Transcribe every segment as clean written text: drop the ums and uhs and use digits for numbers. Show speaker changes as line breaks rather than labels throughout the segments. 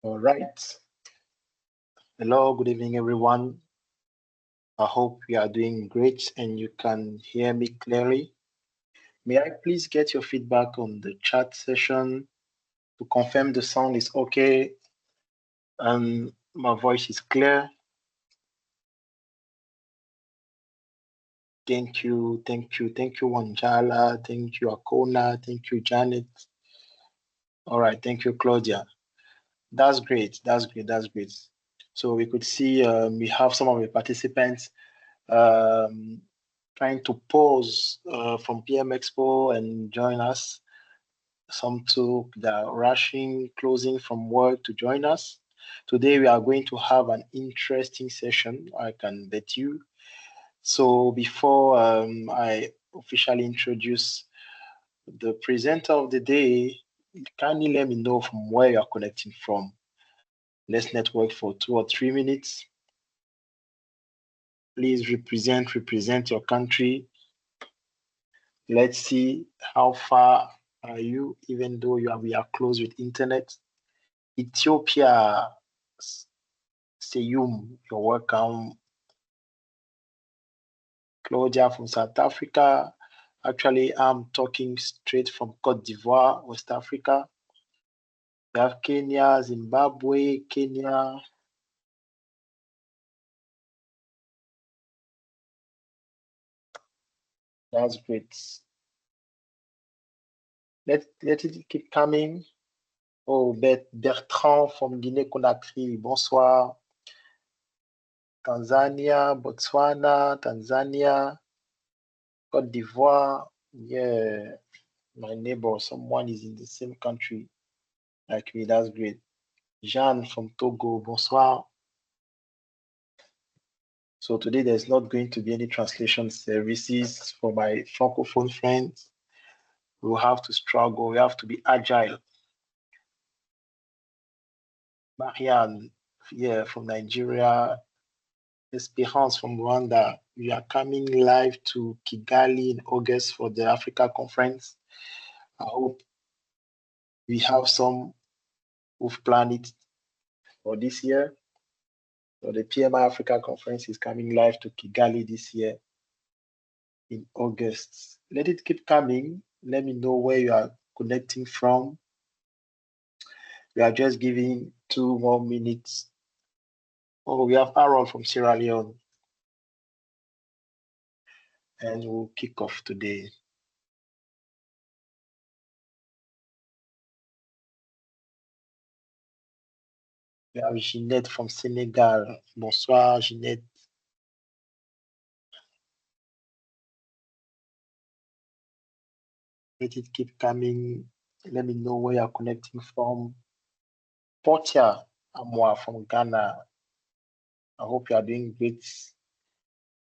All right. Hello, good evening, everyone. I hope you are doing great and you can hear me clearly. May I please get your feedback on the chat session to confirm the sound is okay and my voice is clear? Thank you, Wanjala. Thank you, Akona. Thank you, Janet. All right, thank you, Claudia. That's great. That's great. So we could see we have some of the participants um, trying to pause from PM Expo and join us. Some took the rushing, closing from work to join us. Today we are going to have an interesting session, I can bet you. So before I officially introduce the presenter of the day, kindly let me know from where you are connecting from. Let's network for 2 or 3 minutes. Please represent your country. Let's see how far are you, even though we are close with internet. Ethiopia, Seyum, you're welcome. Claudia from South Africa. Actually, I'm talking straight from Cote d'Ivoire, West Africa. We have Kenya, Zimbabwe, Kenya. That's great. Let it keep coming. Oh, Bertrand from Guinée-Conakry, bonsoir. Tanzania, Botswana, Tanzania, Cote d'Ivoire. Yeah, my neighbor, someone is in the same country like me. That's great. Jeanne from Togo, bonsoir. So today there's not going to be any translation services for my Francophone friends. We'll have to struggle. We have to be agile. Marianne, yeah, from Nigeria. Esperance from Rwanda. We are coming live to Kigali in August for the Africa conference. I hope we have some who've planned it for this year. So the PMI Africa conference is coming live to Kigali this year in August. Let it keep coming. Let me know where you are connecting from. We are just giving 2 more minutes. Oh, we have Aaron from Sierra Leone. And we'll kick off today. We have Jeanette from Senegal. Bonsoir, Jeanette. Let it keep coming. Let me know where you're connecting from. Portia Amwa from Ghana. I hope you are doing great.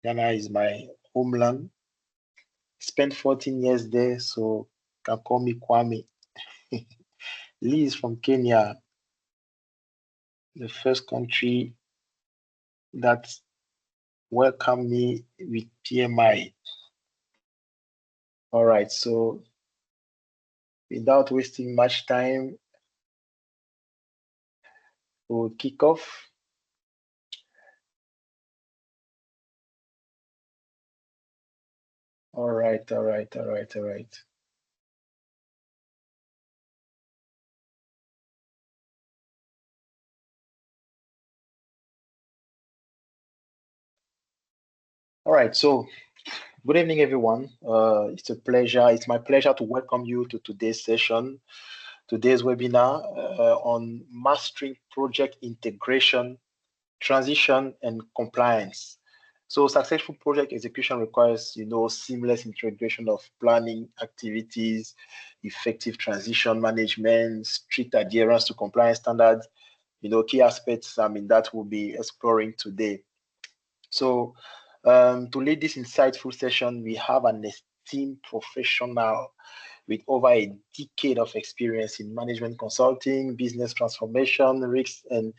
Ghana is my homeland. Spent 14 years there, so can call me Kwame. Liz from Kenya, the first country that welcomed me with PMI. All right, so without wasting much time, we'll kick off. All right. All right, so good evening, everyone. It's my pleasure to welcome you to today's session, today's webinar on mastering project integration, transition, and compliance. So successful project execution requires, seamless integration of planning activities, effective transition management, strict adherence to compliance standards, key aspects, that we'll be exploring today. So to lead this insightful session, we have an esteemed professional with over a decade of experience in management consulting, business transformation, risk and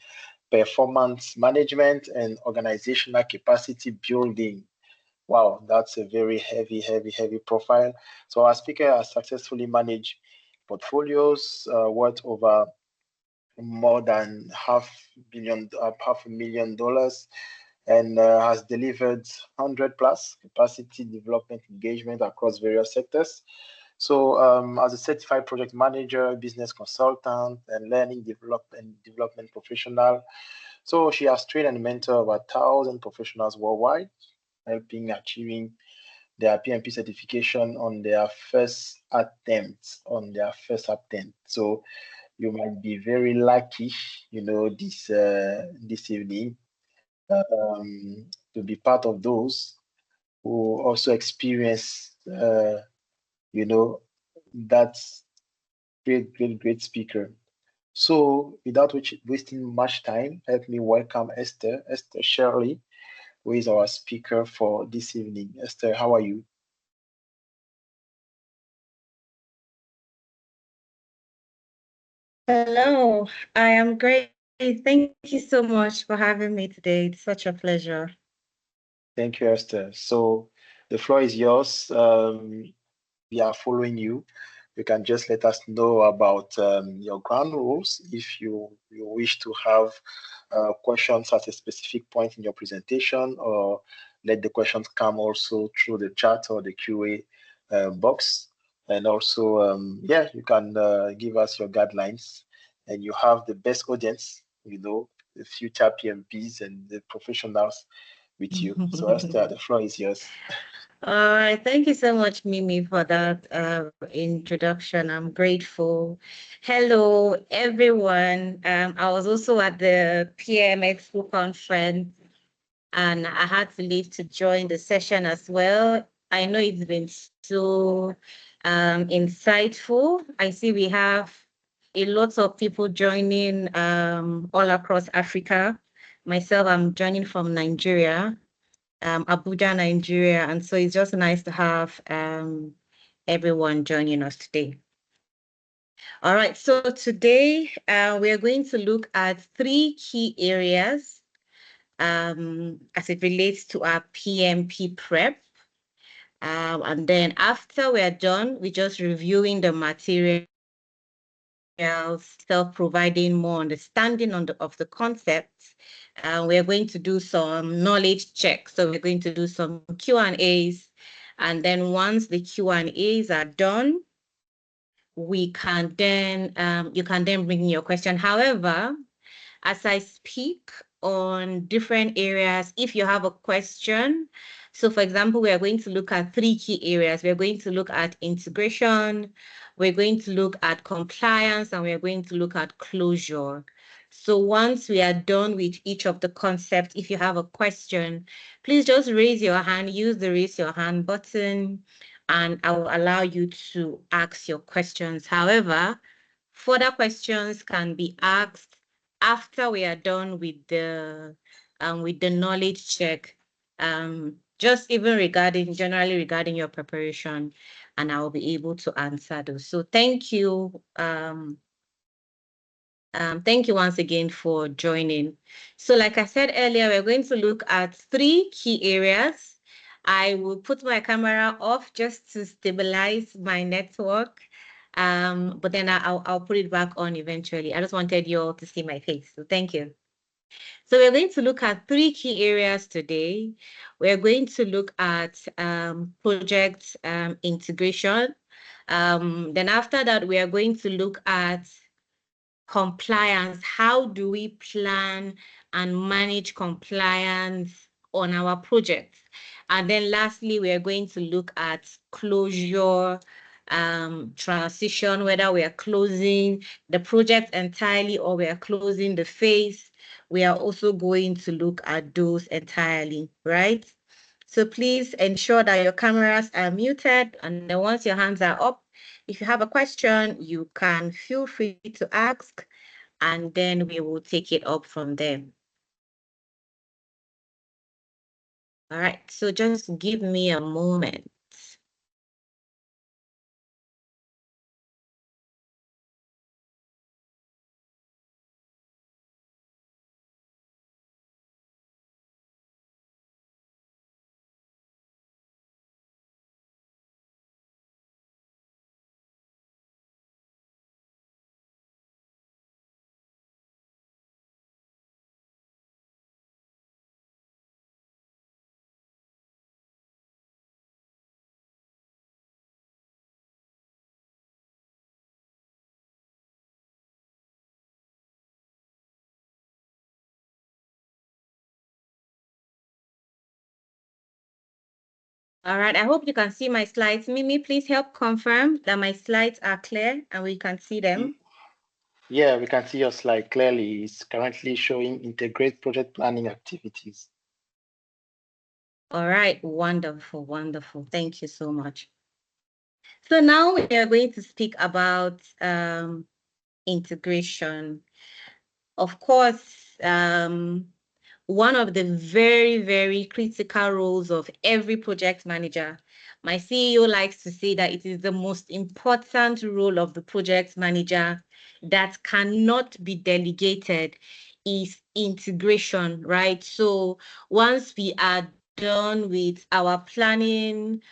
performance management, and organizational capacity building. Wow, that's a very heavy profile. So our speaker has successfully managed portfolios worth over more than $500,000, and has delivered 100 plus capacity development engagement across various sectors. So as a certified project manager, business consultant, and learning development professional, so she has trained and mentored over 1,000 professionals worldwide, helping achieving their PMP certification on their first attempt. So you might be very lucky, this evening, to be part of those who also experience, that great speaker. So without wasting much time, help me welcome Esther Shirley, who is our speaker for this evening. Esther, how are you?
Hello, I am great. Thank you so much for having me today. It's such a pleasure.
Thank you, Esther. So the floor is yours. We are following you. You can just let us know about your ground rules if you wish to have questions at a specific point in your presentation, or let the questions come also through the chat or the QA box. And also, you can give us your guidelines, and you have the best audience, the future PMPs and the professionals with you. So Esther, the floor is yours.
All right, thank you so much, Mimi, for that introduction. I'm grateful. Hello, everyone. I was also at the PM Expo conference, and I had to leave to join the session as well. I know it's been so insightful. I see we have a lot of people joining all across Africa. Myself, I'm joining from Nigeria, Abuja, Nigeria. And so it's just nice to have everyone joining us today. All right, so today we are going to look at 3 key areas as it relates to our PMP prep. And then after we're done, we're just reviewing the materials, self-providing more understanding of the concepts. We're going to do some knowledge checks. So we're going to do some Q&As. And then once the Q&As are done, you can then bring in your question. However, as I speak on different areas, if you have a question, so for example, we are going to look at 3 key areas. We're going to look at integration, we're going to look at compliance, and we're going to look at closure. So once we are done with each of the concepts, if you have a question, please just raise your hand, use the raise your hand button, and I will allow you to ask your questions. However, further questions can be asked after we are done with the knowledge check, just even generally regarding your preparation, and I will be able to answer those. So thank you. Thank you once again for joining. So like I said earlier, we're going to look at 3 key areas. I will put my camera off just to stabilize my network. But then I'll put it back on eventually. I just wanted you all to see my face. So thank you. So we're going to look at 3 key areas today. We're going to look at project integration. Then after that, we are going to look at compliance. How do we plan and manage compliance on our projects? And then lastly, we are going to look at closure, transition, whether we are closing the project entirely or we are closing the phase. We are also going to look at those entirely, right? So please ensure that your cameras are muted, and then once your hands are up, if you have a question, you can feel free to ask, and then we will take it up from there. All right, so just give me a moment. All right, I hope you can see my slides. Mimi, please help confirm that my slides are clear and we can see them.
Yeah, we can see your slide clearly. It's currently showing integrate project planning activities.
All right, wonderful, wonderful. Thank you so much. So now we are going to speak about integration. Of course, one of the very, very critical roles of every project manager. My CEO likes to say that it is the most important role of the project manager that cannot be delegated is integration, right? So once we are done with our planning,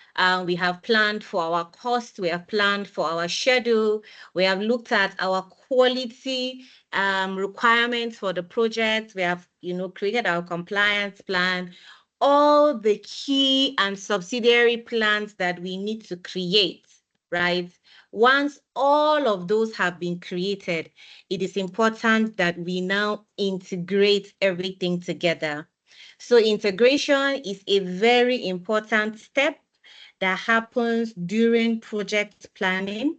we have planned for our cost, we have planned for our schedule, we have looked at our quality requirements for the project, we have, created our compliance plan, all the key and subsidiary plans that we need to create, right? Once all of those have been created, it is important that we now integrate everything together. So integration is a very important step that happens during project planning,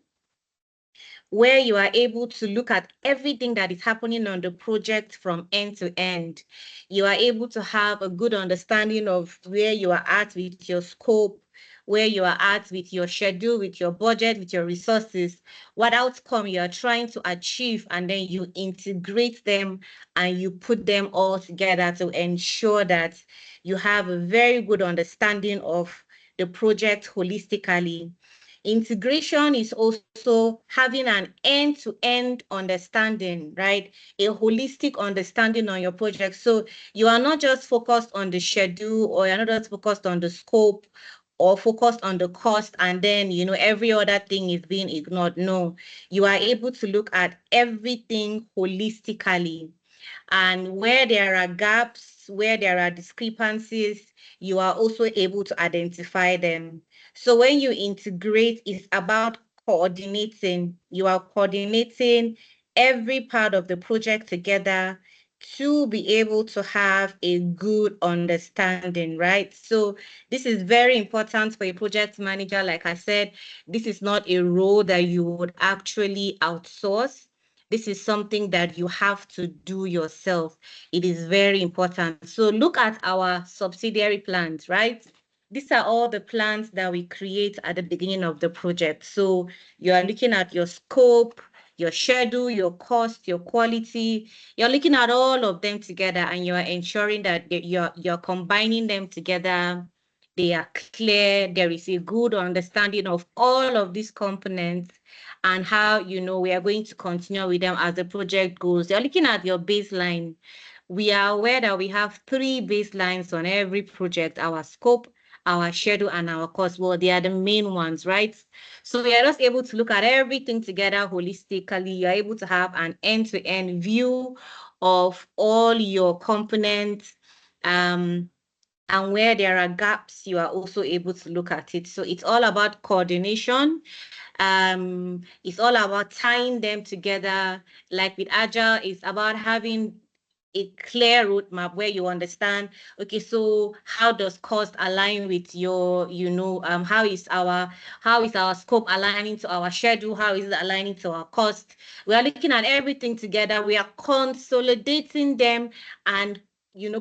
where you are able to look at everything that is happening on the project from end to end. You are able to have a good understanding of where you are at with your scope, where you are at with your schedule, with your budget, with your resources, what outcome you are trying to achieve, and then you integrate them and you put them all together to ensure that you have a very good understanding of the project holistically. Integration is also having an end-to-end understanding, right? A holistic understanding on your project. So you are not just focused on the schedule, or you're not just focused on the scope or focused on the cost, and then, every other thing is being ignored. No, you are able to look at everything holistically. And where there are gaps, where there are discrepancies, you are also able to identify them. So when you integrate, it's about coordinating. You are coordinating every part of the project together to be able to have a good understanding, right? So this is very important for a project manager. Like I said, this is not a role that you would actually outsource. This is something that you have to do yourself. It is very important. So look at our subsidiary plans, right? These are all the plans that we create at the beginning of the project. So you are looking at your scope, your schedule, your cost, your quality. You're looking at all of them together, and you're ensuring that you're combining them together. They are clear. There is a good understanding of all of these components and how, we are going to continue with them as the project goes. You're looking at your baseline. We are aware that we have 3 baselines on every project: our scope, our schedule, and our cost. Well, they are the main ones, right? So we are just able to look at everything together holistically. You're able to have an end-to-end view of all your components. And where there are gaps, you are also able to look at it. So it's all about coordination. It's all about tying them together. Like with Agile, it's about having a clear roadmap where you understand, okay, so how does cost align with your, how is our scope aligning to our schedule? How is it aligning to our cost? We are looking at everything together. We are consolidating them and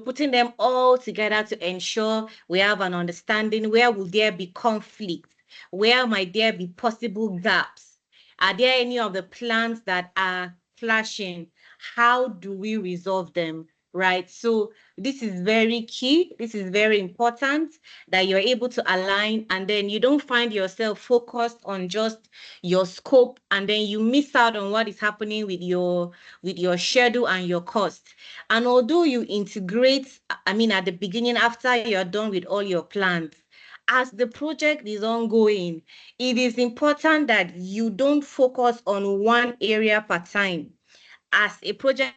putting them all together to ensure we have an understanding. Where will there be conflict? Where might there be possible gaps? Are there any of the plans that are flashing? How do we resolve them? Right? So this is very key. This is very important that you're able to align, and then you don't find yourself focused on just your scope, and then you miss out on what is happening with your schedule and your cost. And although you integrate, at the beginning, after you're done with all your plans, as the project is ongoing, it is important that you don't focus on one area per time. As a project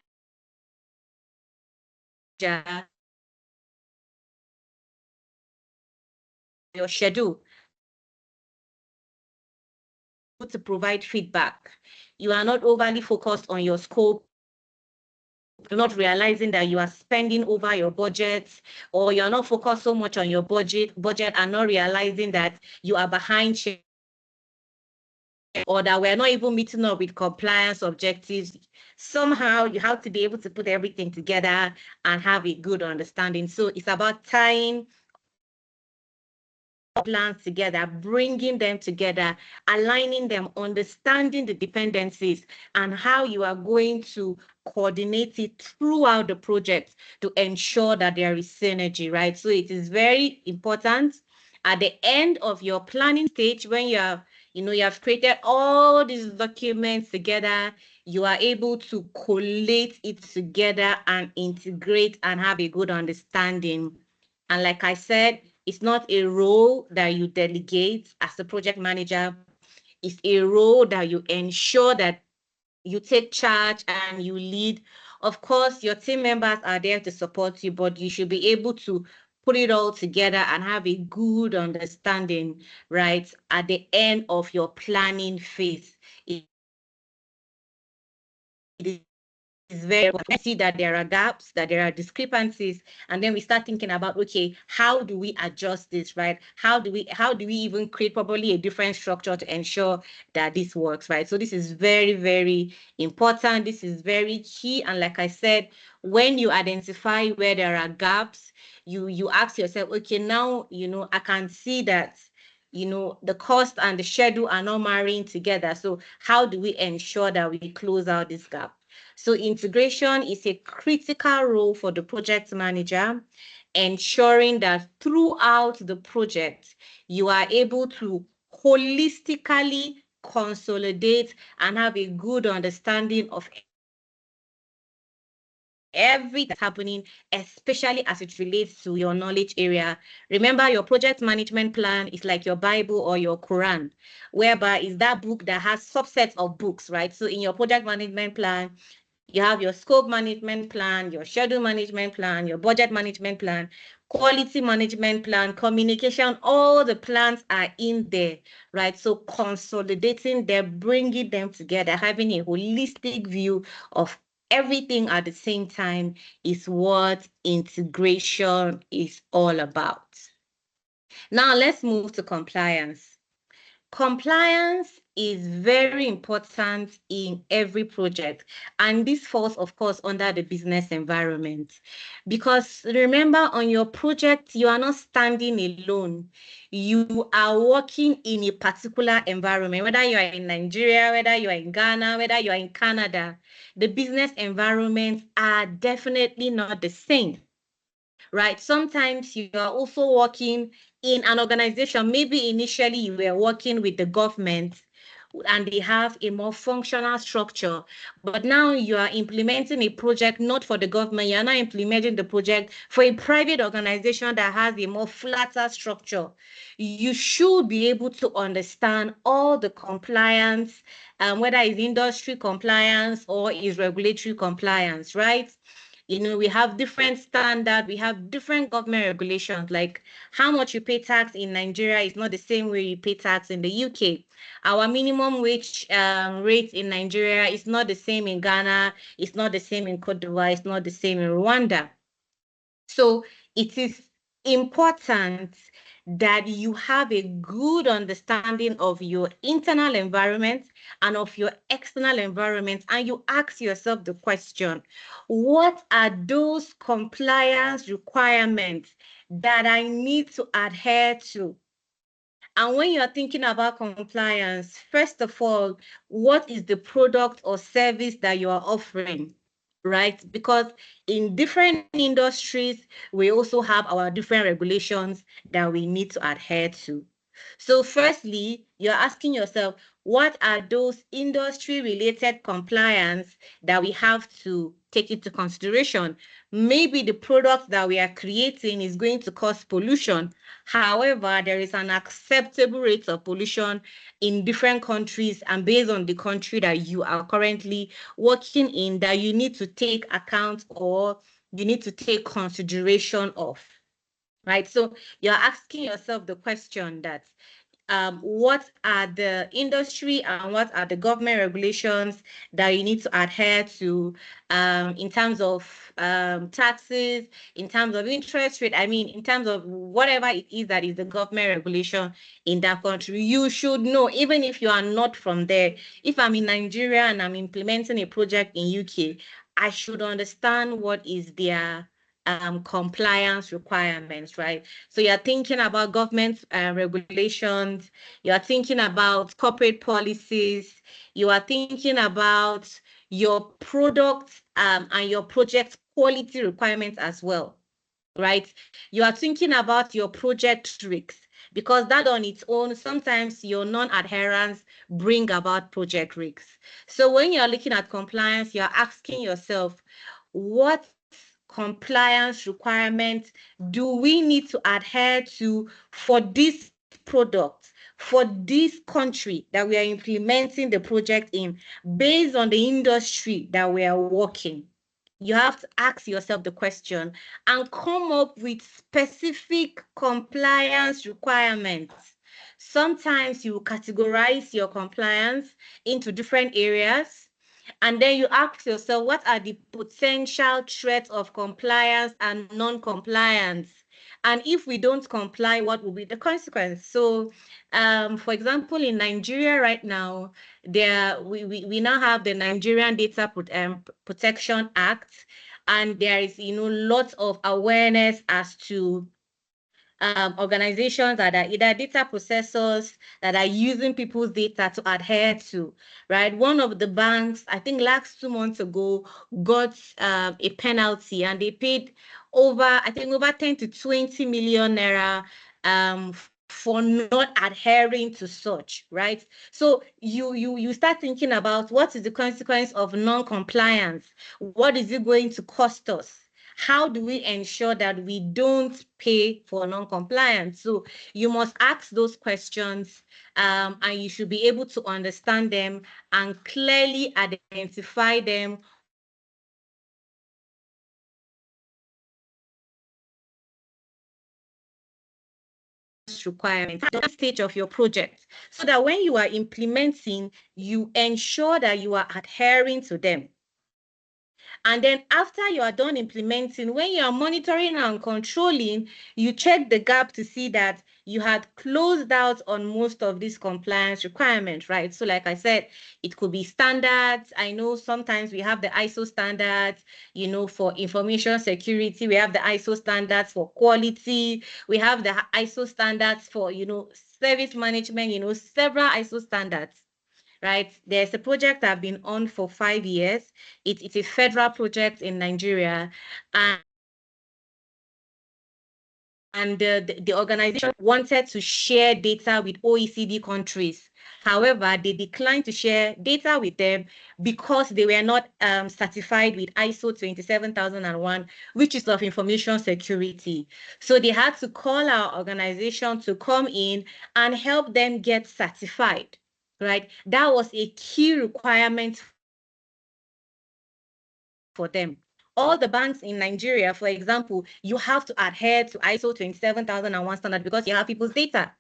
your schedule to provide feedback. You are not overly focused on your scope not realizing that you are spending over your budget, or you're not focused so much on your budget and not realizing that you are behind schedule, or that we're not even meeting up with compliance objectives. Somehow you have to be able to put everything together and have a good understanding. So it's about tying plans together, bringing them together, aligning them, understanding the dependencies, and how you are going to coordinate it throughout the project to ensure that there is synergy, right? So it is very important at the end of your planning stage, when you have created all these documents together, you are able to collate it together and integrate and have a good understanding. And like I said, it's not a role that you delegate as a project manager. It's a role that you ensure that you take charge and you lead. Of course, your team members are there to support you, but you should be able to put it all together and have a good understanding, right, at the end of your planning phase. It is very important. We see that there are gaps, that there are discrepancies, and then we start thinking about, okay, how do we adjust this, right? How do we even create probably a different structure to ensure that this works, right? So this is very, very important. This is very key. And like I said, when you identify where there are gaps, you ask yourself, okay, now I can see that the cost and the schedule are not marrying together. So how do we ensure that we close out this gap? So integration is a critical role for the project manager, ensuring that throughout the project, you are able to holistically consolidate and have a good understanding of everything that's happening, especially as it relates to your knowledge area. Remember, your project management plan is like your Bible or your Quran, whereby is that book that has subsets of books, right? So in your project management plan, you have your scope management plan, your schedule management plan, your budget management plan, quality management plan, communication, all the plans are in there, right? So consolidating them, bringing them together, having a holistic view of everything at the same time is what integration is all about. Now let's move to compliance. Compliance is very important in every project, and this falls, of course, under the business environment. Because remember, on your project, you are not standing alone. You are working in a particular environment, whether you are in Nigeria, whether you are in Ghana, whether you are in Canada. The business environments are definitely not the same, right? Sometimes you are also working in an organization. Maybe initially you were working with the government and they have a more functional structure, but now you are implementing a project not for the government. You're not implementing the project for a private organization that has a more flatter structure. You should be able to understand all the compliance, whether it's industry compliance or is regulatory compliance, right? We have different standards, we have different government regulations, like how much you pay tax in Nigeria is not the same way you pay tax in the UK. Our minimum wage rate in Nigeria is not the same in Ghana, it's not the same in Cote d'Ivoire, it's not the same in Rwanda. So it is important that you have a good understanding of your internal environment and of your external environment, and you ask yourself the question, what are those compliance requirements that I need to adhere to? And when you're thinking about compliance, first of all, what is the product or service that you are offering? Right? Because in different industries, we also have our different regulations that we need to adhere to. So firstly, you're asking yourself, what are those industry-related compliance that we have to take into consideration? Maybe the product that we are creating is going to cause pollution. However, there is an acceptable rate of pollution in different countries, and based on the country that you are currently working in, that you need to take account or you need to take consideration of, right? So you're asking yourself the question that, what are the industry and what are the government regulations that you need to adhere to in terms of taxes, in terms of interest rate, I mean, in terms of whatever it is that is the government regulation in that country. You should know, even if you are not from there. If I'm in Nigeria and I'm implementing a project in UK, I should understand what is their compliance requirements, right? So you're thinking about government regulations, you're thinking about corporate policies, you are thinking about your product and your project quality requirements as well, right? You are thinking about your project risks, because that on its own, sometimes your non-adherence bring about project risks. So when you're looking at compliance, you're asking yourself, what compliance requirements do we need to adhere to for this product, for this country that we are implementing the project in, based on the industry that we are working? You have to ask yourself the question and come up with specific compliance requirements. Sometimes you categorize your compliance into different areas, and then you ask yourself, what are the potential threats of compliance and non-compliance? And if we don't comply, what will be the consequence? So, for example, in Nigeria right now, we now have the Nigerian Data Protection Act, and there is lots of awareness as to organizations that are either data processors that are using people's data to adhere to, right? One of the banks, I think last 2 months ago, got a penalty, and they paid over 10 to 20 million naira for not adhering to such, right? So you start thinking about, what is the consequence of non-compliance? What is it going to cost us? How do we ensure that we don't pay for non-compliance? So you must ask those questions, and you should be able to understand them and clearly identify them requirements at the stage of your project, so that when you are implementing, you ensure that you are adhering to them. And then after you are done implementing, when you are monitoring and controlling, you check the gap to see that you had closed out on most of these compliance requirements, right? So like I said, it could be standards. I know sometimes we have the ISO standards, for information security. We have the ISO standards for quality. We have the ISO standards for, service management, several ISO standards. Right? There's a project I've been on for 5 years. It's a federal project in Nigeria. And the organization wanted to share data with OECD countries. However, they declined to share data with them because they were not certified with ISO 27001, which is of information security. So they had to call our organization to come in and help them get certified. Right? That was a key requirement for them. All the banks in Nigeria, for example, you have to adhere to ISO 27001 standard because you have people's data.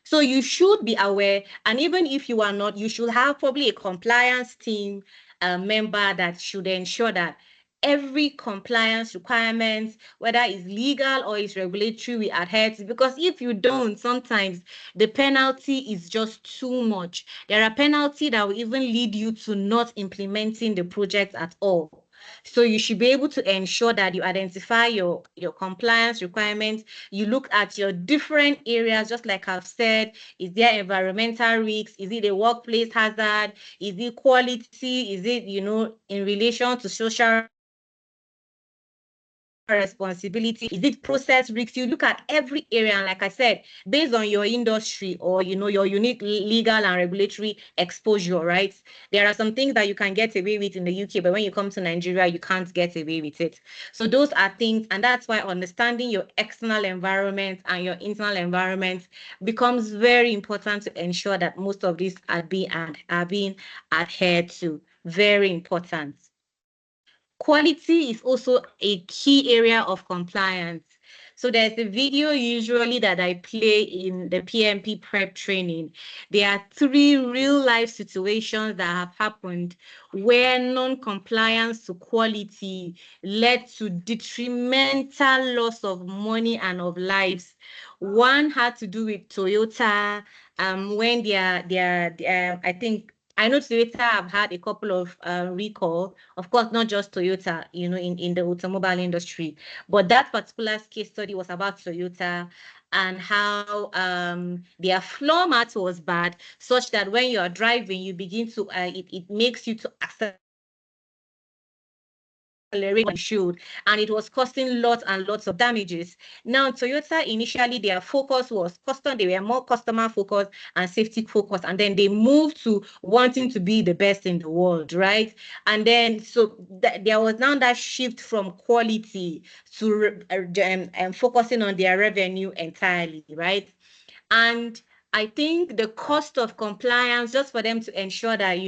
So you should be aware, and even if you are not, you should have probably a compliance team member that should ensure that every compliance requirement, whether it's legal or it's regulatory, we adhere to. Because if you don't, sometimes the penalty is just too much. There are penalties that will even lead you to not implementing the project at all. So you should be able to ensure that you identify your compliance requirements. You look at your different areas, just like I've said. Is there environmental risks? Is it a workplace hazard? Is it quality? Is it, in relation to social responsibility? Is it process risks? You look at every area, and like I said, based on your industry or your unique legal and regulatory exposure, right? There are some things that you can get away with in the UK, but when you come to Nigeria, you can't get away with it. So those are things, and that's why understanding your external environment and your internal environment becomes very important to ensure that most of these are being adhered to. Very important. Quality is also a key area of compliance. So there's a video usually that I play in the PMP prep training. There are 3 real life situations that have happened where non-compliance to quality led to detrimental loss of money and of lives. One had to do with Toyota, when I think I know Toyota have had a couple of recall, of course, not just Toyota, in the automobile industry, but that particular case study was about Toyota and how their floor mat was bad, such that when you are driving, you begin to, it makes you to accelerate when you should, and it was causing lots and lots of damages. Now, Toyota initially their focus was they were more customer focused and safety focused, and then they moved to wanting to be the best in the world, right? And then so there was now that shift from quality to focusing on their revenue entirely, right? And I think the cost of compliance, just for them to ensure that,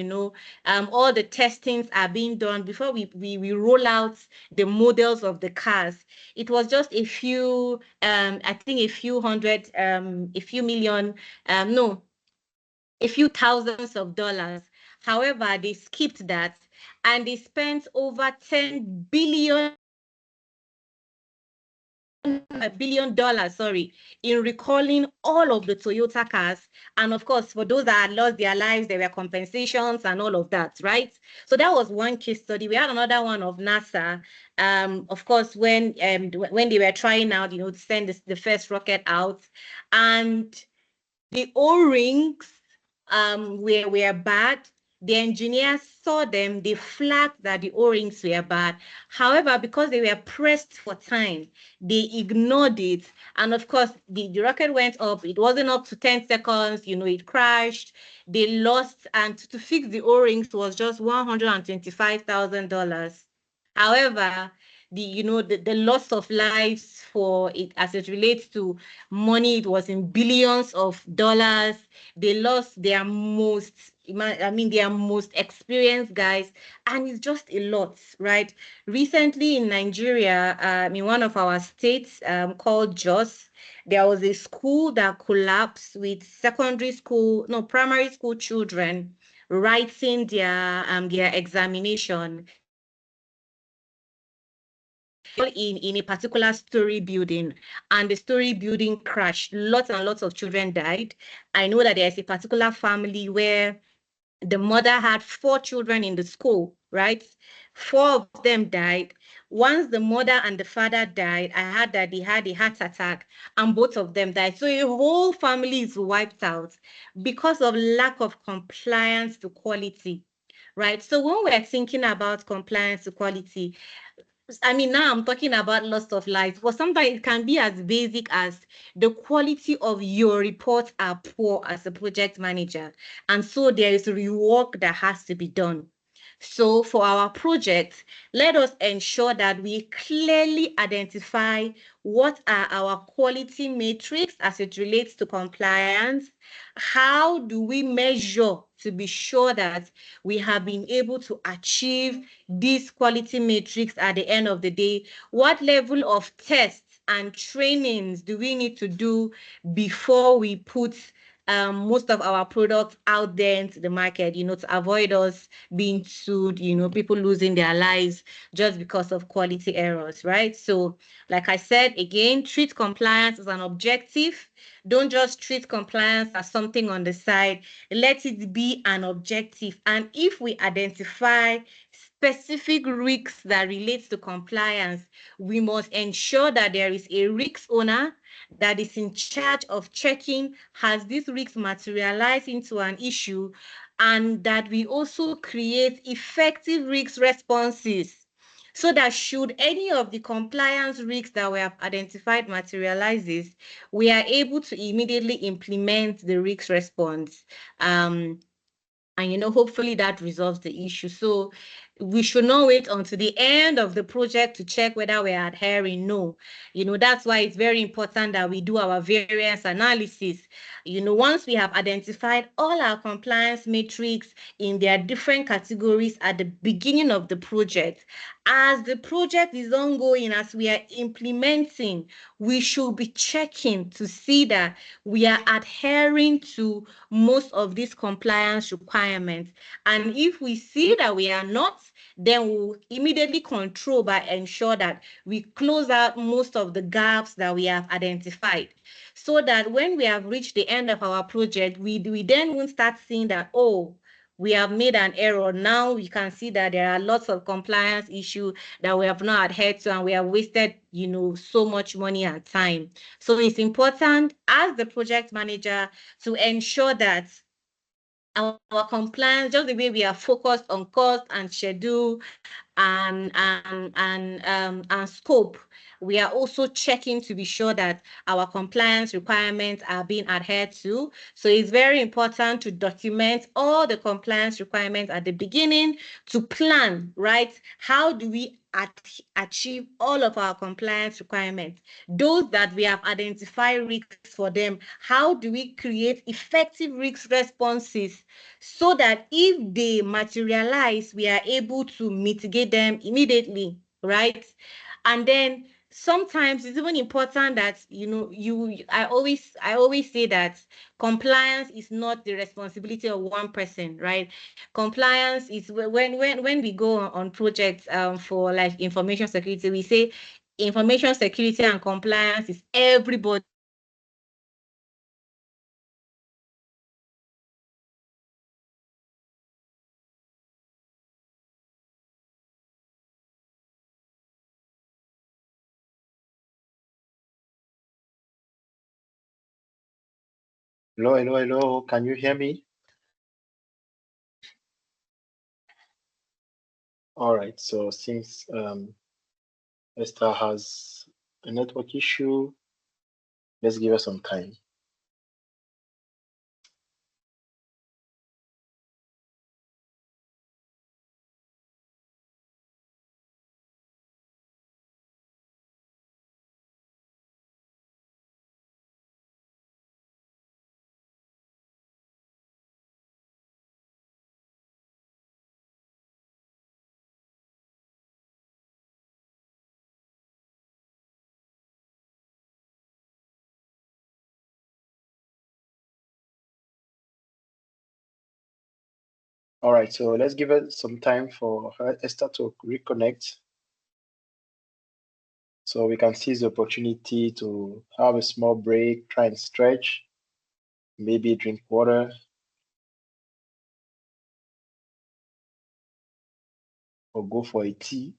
all the testings are being done before we roll out the models of the cars. It was just a few, I think a few hundred, a few million, no, a few thousands of dollars. However, they skipped that and they spent over $10 billion, $1 billion, sorry, in recalling all of the Toyota cars. And of course, for those that had lost their lives, there were compensations and all of that, right? So that was one case study. We had another one of NASA. Of course, when they were trying out, to send the first rocket out, and the O-rings were bad. The engineers saw them, they flagged that the O-rings were bad. However, because they were pressed for time, they ignored it. And of course, the rocket went up. It wasn't up to 10 seconds, it crashed. They lost, and to fix the O-rings was just $125,000. However, the loss of lives for it as it relates to money, it was in billions of dollars. They lost their most experienced guys, and it's just a lot, right? Recently in Nigeria, in one of our states, called Jos, there was a school that collapsed with primary school children writing their examination in a particular story building, and the story building crashed. Lots and lots of children died. I know that there's a particular family where the mother had 4 children in the school, right? 4 of them died. Once the mother and the father died, I heard that they had a heart attack and both of them died. So a whole family is wiped out because of lack of compliance to quality, right? So when we're thinking about compliance to quality, now I'm talking about loss of life, but sometimes it can be as basic as the quality of your reports are poor as a project manager. And so there is rework that has to be done. So for our project, let us ensure that we clearly identify what are our quality metrics as it relates to compliance. How do we measure to be sure that we have been able to achieve these quality metrics at the end of the day? What level of tests and trainings do we need to do before we put most of our products out there into the market, to avoid us being sued, people losing their lives just because of quality errors, right? So, like I said, again, treat compliance as an objective. Don't just treat compliance as something on the side. Let it be an objective. And if we identify specific risks that relates to compliance, we must ensure that there is a risk owner that is in charge of checking, has this risk materialized into an issue, and that we also create effective risk responses so that should any of the compliance risks that we have identified materializes, we are able to immediately implement the risk response. And hopefully that resolves the issue. So we should not wait until the end of the project to check whether we're adhering. No, that's why it's very important that we do our variance analysis. Once we have identified all our compliance metrics in their different categories at the beginning of the project, As the project is ongoing, as we are implementing, we should be checking to see that we are adhering to most of these compliance requirements. And if we see that we are not, then we'll immediately control by ensure that we close out most of the gaps that we have identified, so that when we have reached the end of our project, we then won't start seeing that, oh, we have made an error. Now you can see that there are lots of compliance issues that we have not adhered to, and we have wasted, so much money and time. So it's important as the project manager to ensure that our compliance, just the way we are focused on cost and schedule and scope, we are also checking to be sure that our compliance requirements are being adhered to. So it's very important to document all the compliance requirements at the beginning, to plan, right? How do we achieve all of our compliance requirements? Those that we have identified risks for them, how do we create effective risk responses so that if they materialize, we are able to mitigate them immediately, right? And then sometimes it's even important that I always say that compliance is not the responsibility of one person, right? Compliance is when we go on projects for like information security, we say information security and compliance is everybody.
Hello, hello, hello. Can you hear me? All right. So since Esther has a network issue, let's give her some time. All right, so let's give it some time for Esther to reconnect, so we can seize the opportunity to have a small break, try and stretch, maybe drink water, or go for a tea.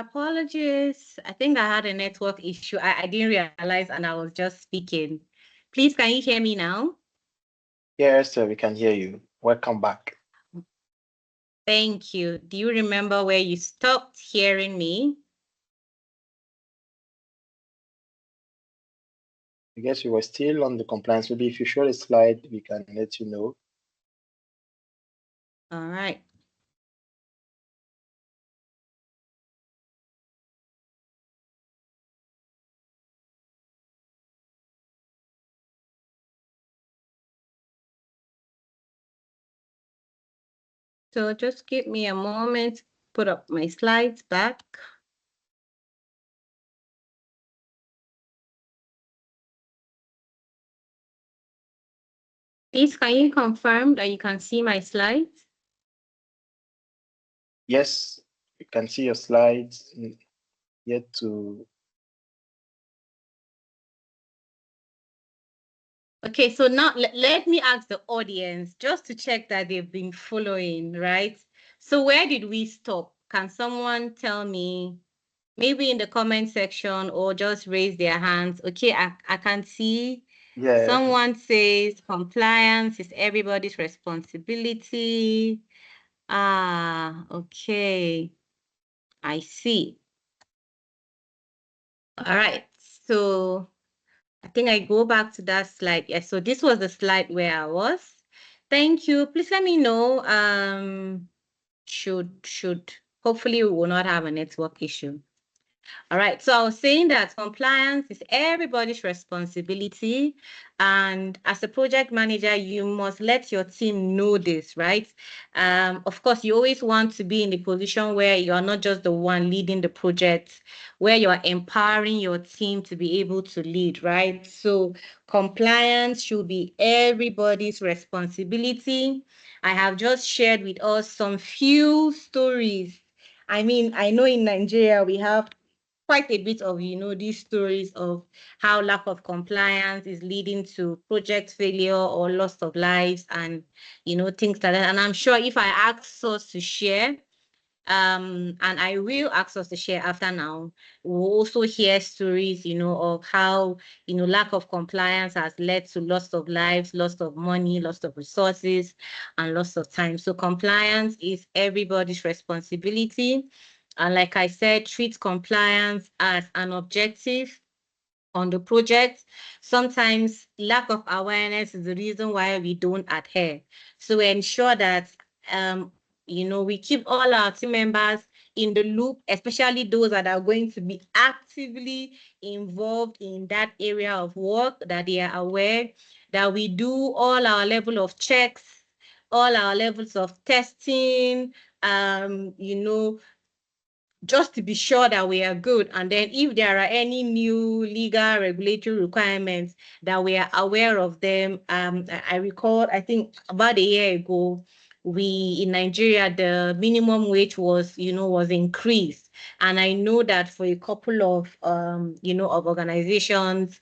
Apologies. I think I had a network issue. I didn't realize, and I was just speaking. Please, can you hear me now?
Yes, we can hear you. Welcome back.
Thank you. Do you remember where you stopped hearing me?
I guess we were still on the compliance. Maybe if you show the slide, we can let you know.
All right. So just give me a moment, put up my slides back. Please, can you confirm that you can see my slides?
Yes, you can see your slides. Yet to.
Okay, so now let me ask the audience just to check that they've been following, right? So where did we stop? Can someone tell me, maybe in the comment section, or just raise their hands? Okay, I can see.
Yeah.
Someone says compliance is everybody's responsibility. Ah, okay. I see. All right. So I think I go back to that slide. Yes, so this was the slide where I was. Thank you. Please let me know hopefully we will not have a network issue. All right, so I was saying that compliance is everybody's responsibility. And as a project manager, you must let your team know this, right? Of course, you always want to be in the position where you are not just the one leading the project, where you are empowering your team to be able to lead, right? So compliance should be everybody's responsibility. I have just shared with us some few stories. I mean, I know in Nigeria we have quite a bit of, these stories of how lack of compliance is leading to project failure or loss of lives and, things like that. And I'm sure if I ask us to share, and I will ask us to share after now, we'll also hear stories, of how, lack of compliance has led to loss of lives, loss of money, loss of resources, and loss of time. So compliance is everybody's responsibility. And like I said, treat compliance as an objective on the project. Sometimes lack of awareness is the reason why we don't adhere. So ensure that, we keep all our team members in the loop, especially those that are going to be actively involved in that area of work, that they are aware, that we do all our level of checks, all our levels of testing, just to be sure that we are good. And then if there are any new legal regulatory requirements, that we are aware of them. I recall, I think about a year ago, in Nigeria, the minimum wage was increased. And I know that for a couple of, of organizations,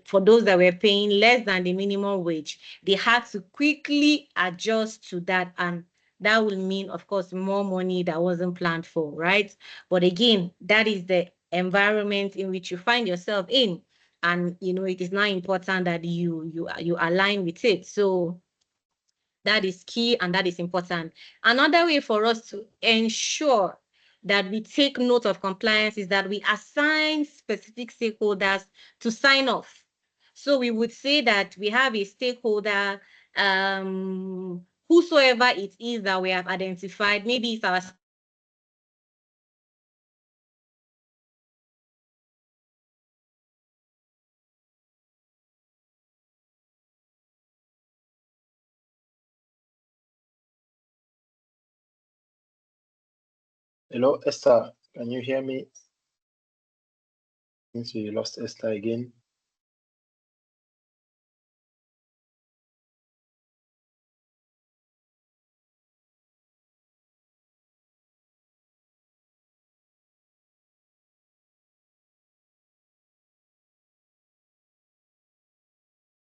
for those that were paying less than the minimum wage, they had to quickly adjust to that. And that will mean, of course, more money that wasn't planned for, right? But again, that is the environment in which you find yourself in. And, it is now important that you align with it. So that is key and that is important. Another way for us to ensure that we take note of compliance is that we assign specific stakeholders to sign off. So we would say that we have a stakeholder, whosoever it is that we have identified, maybe it's our
Hello, Esther. Can you hear me? Since we lost Esther again.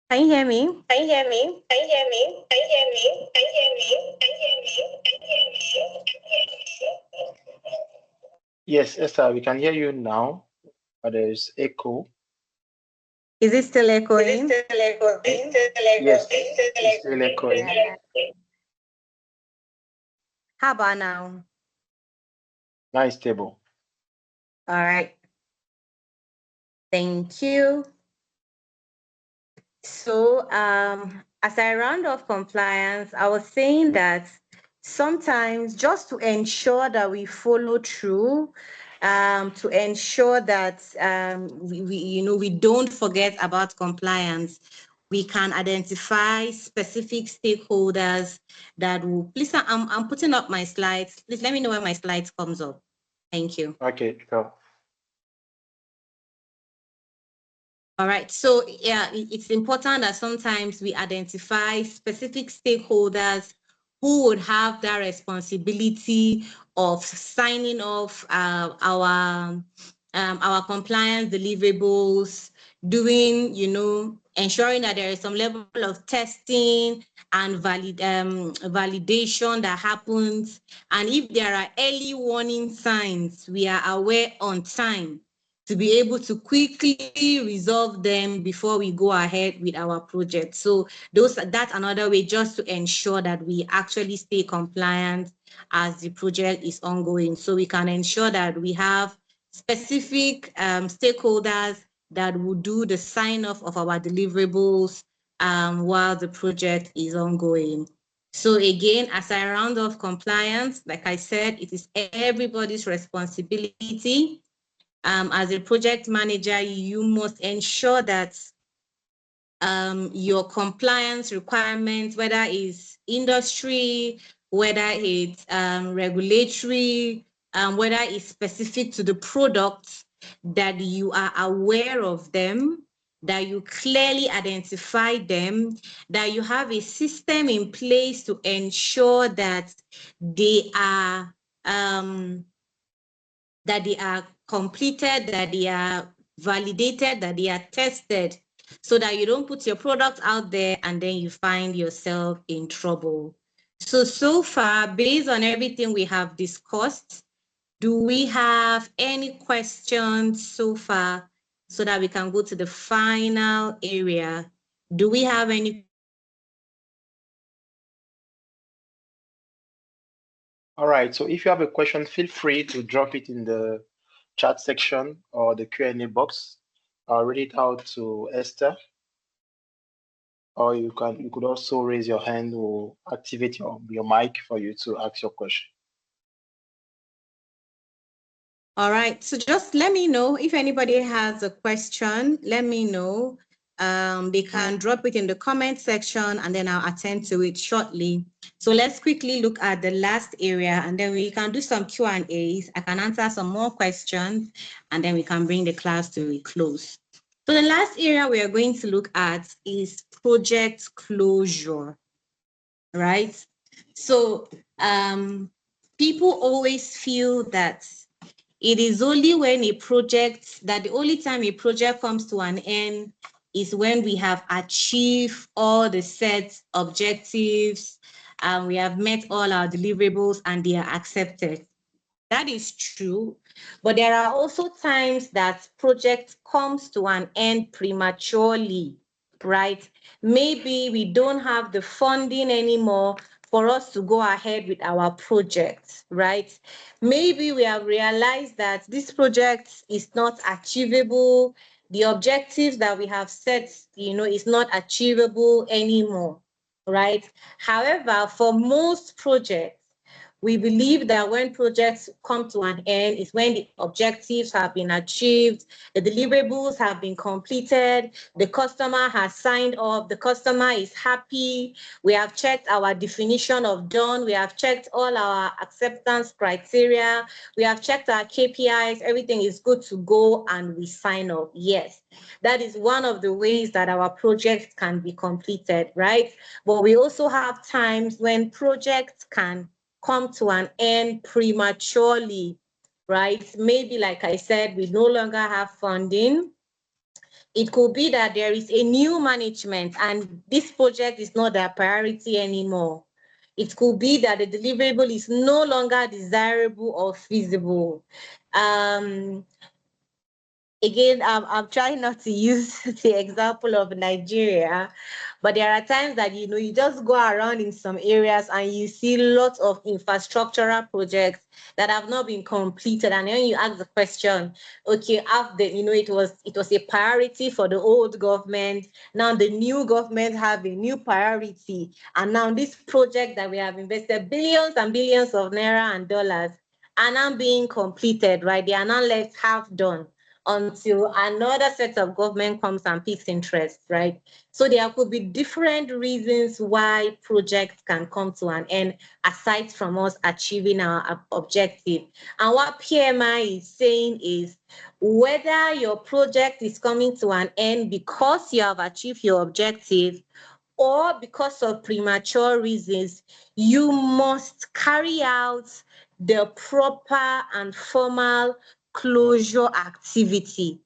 Can you hear me?
Can you hear me? Can you hear me? Can you hear me? Can you hear me? Can you hear me? Can you hear me?
Yes, Esther, we can hear you now, but there is echo.
Is it still echoing?
Yes, it's still echoing.
How about now?
Now it's stable.
All right. Thank you. So as I round off compliance, I was saying that sometimes just to ensure that we follow through, to ensure that we don't forget about compliance, we can identify specific stakeholders that will. Please, I'm putting up my slides. Please let me know when my slides comes up. Thank you.
Okay, go.
All right, so yeah, it's important that sometimes we identify specific stakeholders who would have that responsibility of signing off our compliance deliverables, doing, ensuring that there is some level of testing and validation that happens. And if there are early warning signs, we are aware on time to be able to quickly resolve them before we go ahead with our project. So that's another way just to ensure that we actually stay compliant as the project is ongoing. So we can ensure that we have specific stakeholders that will do the sign off of our deliverables while the project is ongoing. So again, as I round off compliance, like I said, it is everybody's responsibility. As a project manager, you must ensure that your compliance requirements, whether it's industry, whether it's regulatory, whether it's specific to the product, that you are aware of them, that you clearly identify them, that you have a system in place to ensure that they are completed, that they are validated, that they are tested, so that you don't put your product out there and then you find yourself in trouble. So far, based on everything we have discussed, do we have any questions so far so that we can go to the final area? Do we have any?
All right, so if you have a question, feel free to drop it in the chat section or the Q&A box. I'll read it out to Esther. Or you could also raise your hand or activate your mic for you to ask your question.
All right, so just let me know if anybody has a question. Let me know. They can drop it in the comment section and then I'll attend to it shortly. So let's quickly look at the last area and then we can do some Q&As. I can answer some more questions and then we can bring the class to a close. So the last area we are going to look at is project closure, right? So people always feel that it is only when a project, that the only time a project comes to an end is when we have achieved all the set objectives and we have met all our deliverables and they are accepted. That is true, but there are also times that project comes to an end prematurely, right? Maybe we don't have the funding anymore for us to go ahead with our project, right? Maybe we have realized that this project is not achievable. The objectives that we have set, is not achievable anymore, right? However, for most projects, we believe that when projects come to an end is when the objectives have been achieved, the deliverables have been completed, the customer has signed up, the customer is happy, we have checked our definition of done, we have checked all our acceptance criteria, we have checked our KPIs, everything is good to go, and we sign up. Yes, that is one of the ways that our projects can be completed, right? But we also have times when projects can come to an end prematurely, right? Maybe, like I said, we no longer have funding. It could be that there is a new management and this project is not their priority anymore. It could be that the deliverable is no longer desirable or feasible. Again, I'm trying not to use the example of Nigeria, but there are times that, you just go around in some areas and you see lots of infrastructural projects that have not been completed. And then you ask the question, okay, after, it was a priority for the old government. Now the new government have a new priority. And now this project that we have invested billions and billions of naira and dollars are now being completed, right? They are now left half done until another set of government comes and picks interest, right? So there could be different reasons why projects can come to an end, aside from us achieving our objective. And what PMI is saying is, whether your project is coming to an end because you have achieved your objective or because of premature reasons, you must carry out the proper and formal closure activity.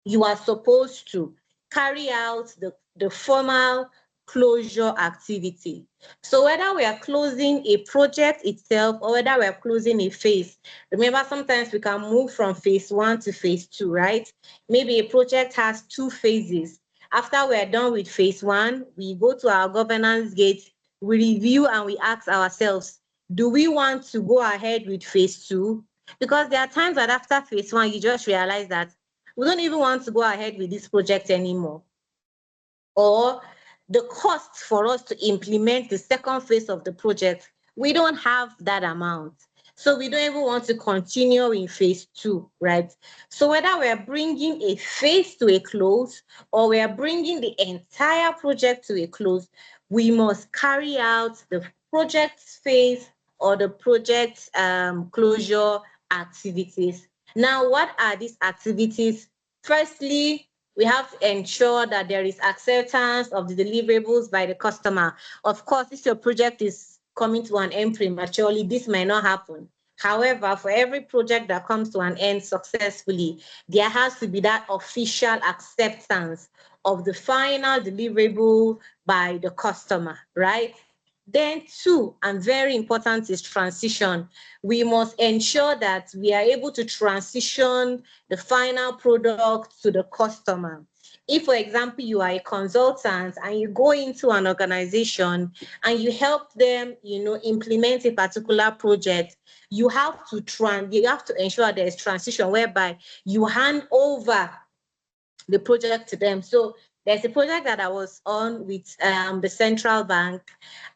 You are supposed to carry out the formal closure activity. So whether we are closing a project itself or whether we are closing a phase, remember sometimes we can move from phase 1 to phase 2, right? Maybe a project has 2 phases. After we're done with phase 1, we go to our governance gate, we review and we ask ourselves, do we want to go ahead with phase 2? Because there are times that after phase 1, you just realize that we don't even want to go ahead with this project anymore. Or the cost for us to implement the second phase of the project, we don't have that amount. So we don't even want to continue in phase 2, right? So whether we're bringing a phase to a close or we're bringing the entire project to a close, we must carry out the project phase or the project closure activities. Now, what are these activities? Firstly, we have to ensure that there is acceptance of the deliverables by the customer. Of course, if your project is coming to an end prematurely, this may not happen. However, for every project that comes to an end successfully, there has to be that official acceptance of the final deliverable by the customer, right? Then 2, and very important, is transition. We must ensure that we are able to transition the final product to the customer. If, for example, you are a consultant and you go into an organization and you help them, implement a particular project, you have to ensure there is transition whereby you hand over the project to them. So there's a project that I was on with the central bank,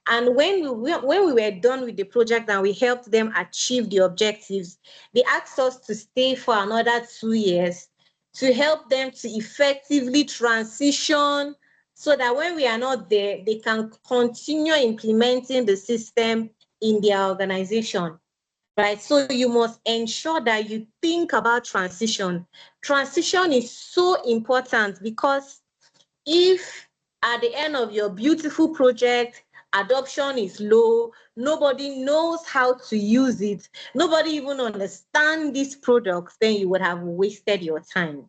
and when we were done with the project and we helped them achieve the objectives, they asked us to stay for another 2 years to help them to effectively transition so that when we are not there, they can continue implementing the system in their organization. Right, so you must ensure that you think about transition. Transition is so important because if at the end of your beautiful project, adoption is low, nobody knows how to use it, nobody even understands these products, then you would have wasted your time.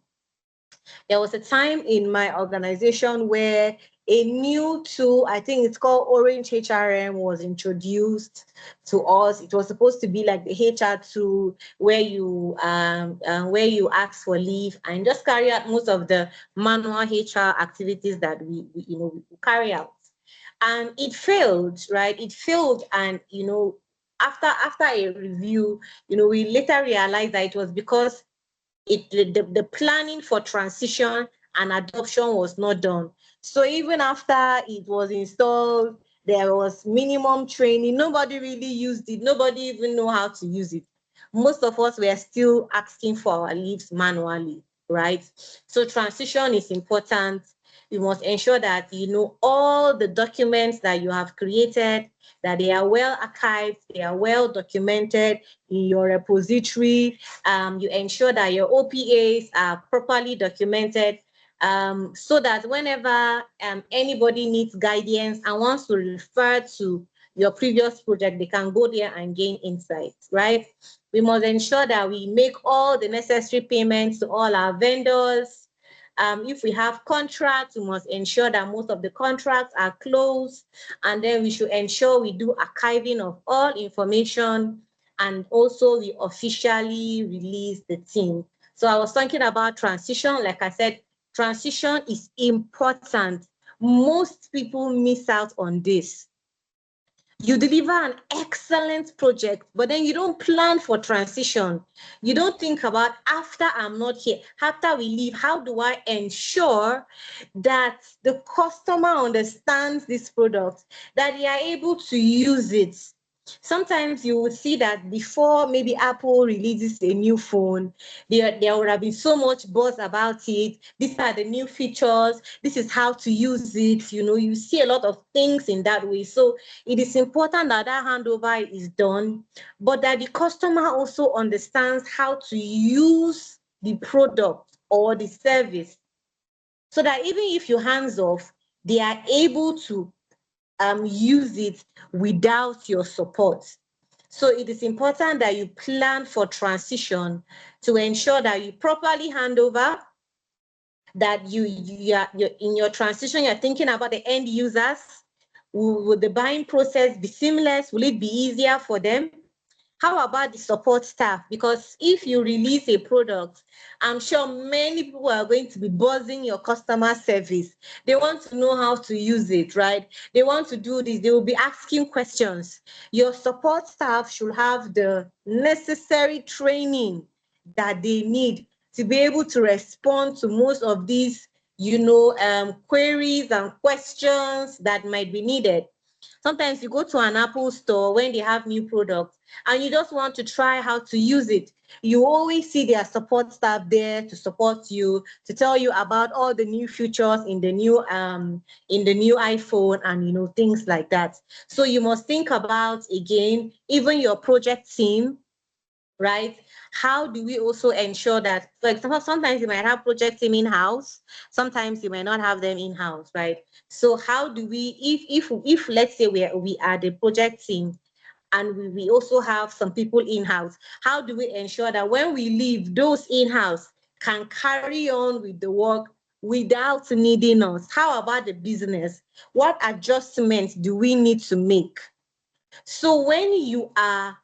There was a time in my organization where a new tool, I think it's called Orange HRM, was introduced to us. It was supposed to be like the HR tool where you ask for leave and just carry out most of the manual HR activities that we carry out. And it failed, right? It failed, and after a review, we later realized that it was because the planning for transition and adoption was not done. So even after it was installed, there was minimum training. Nobody really used it. Nobody even know how to use it. Most of us were still asking for our leaves manually, right? So transition is important. You must ensure that all the documents that you have created, that they are well archived, they are well documented in your repository. You ensure that your OPAs are properly documented, so that whenever anybody needs guidance and wants to refer to your previous project, they can go there and gain insights, right? We must ensure that we make all the necessary payments to all our vendors. If we have contracts, we must ensure that most of the contracts are closed, and then we should ensure we do archiving of all information, and also we officially release the team. So I was thinking about transition. Like I said, transition is important. Most people miss out on this. You deliver an excellent project, but then you don't plan for transition. You don't think about, after I'm not here, after we leave, how do I ensure that the customer understands this product, that they are able to use it? Sometimes you would see that before maybe Apple releases a new phone, there would have been so much buzz about it. These are the new features. This is how to use it. You see a lot of things in that way. So it is important that that handover is done, but that the customer also understands how to use the product or the service, so that even if you're hands off, they are able to use it without your support. So it is important that you plan for transition to ensure that you properly hand over, that you're in your transition, you're thinking about the end users. Will the buying process be seamless? Will it be easier for them? How about the support staff? Because if you release a product, I'm sure many people are going to be buzzing your customer service. They want to know how to use it, right? They want to do this. They will be asking questions. Your support staff should have the necessary training that they need to be able to respond to most of these queries and questions that might be needed. Sometimes you go to an Apple store when they have new products and you just want to try how to use it. You always see their support staff there to support you, to tell you about all the new features in the new iPhone and things like that. So you must think about, again, even your project team, right? How do we also ensure that, for example, sometimes you might have project team in-house, sometimes you might not have them in-house, right? So how do we, if let's say we are the project team and we also have some people in-house, how do we ensure that when we leave, those in-house can carry on with the work without needing us? How about the business? What adjustments do we need to make? So when you are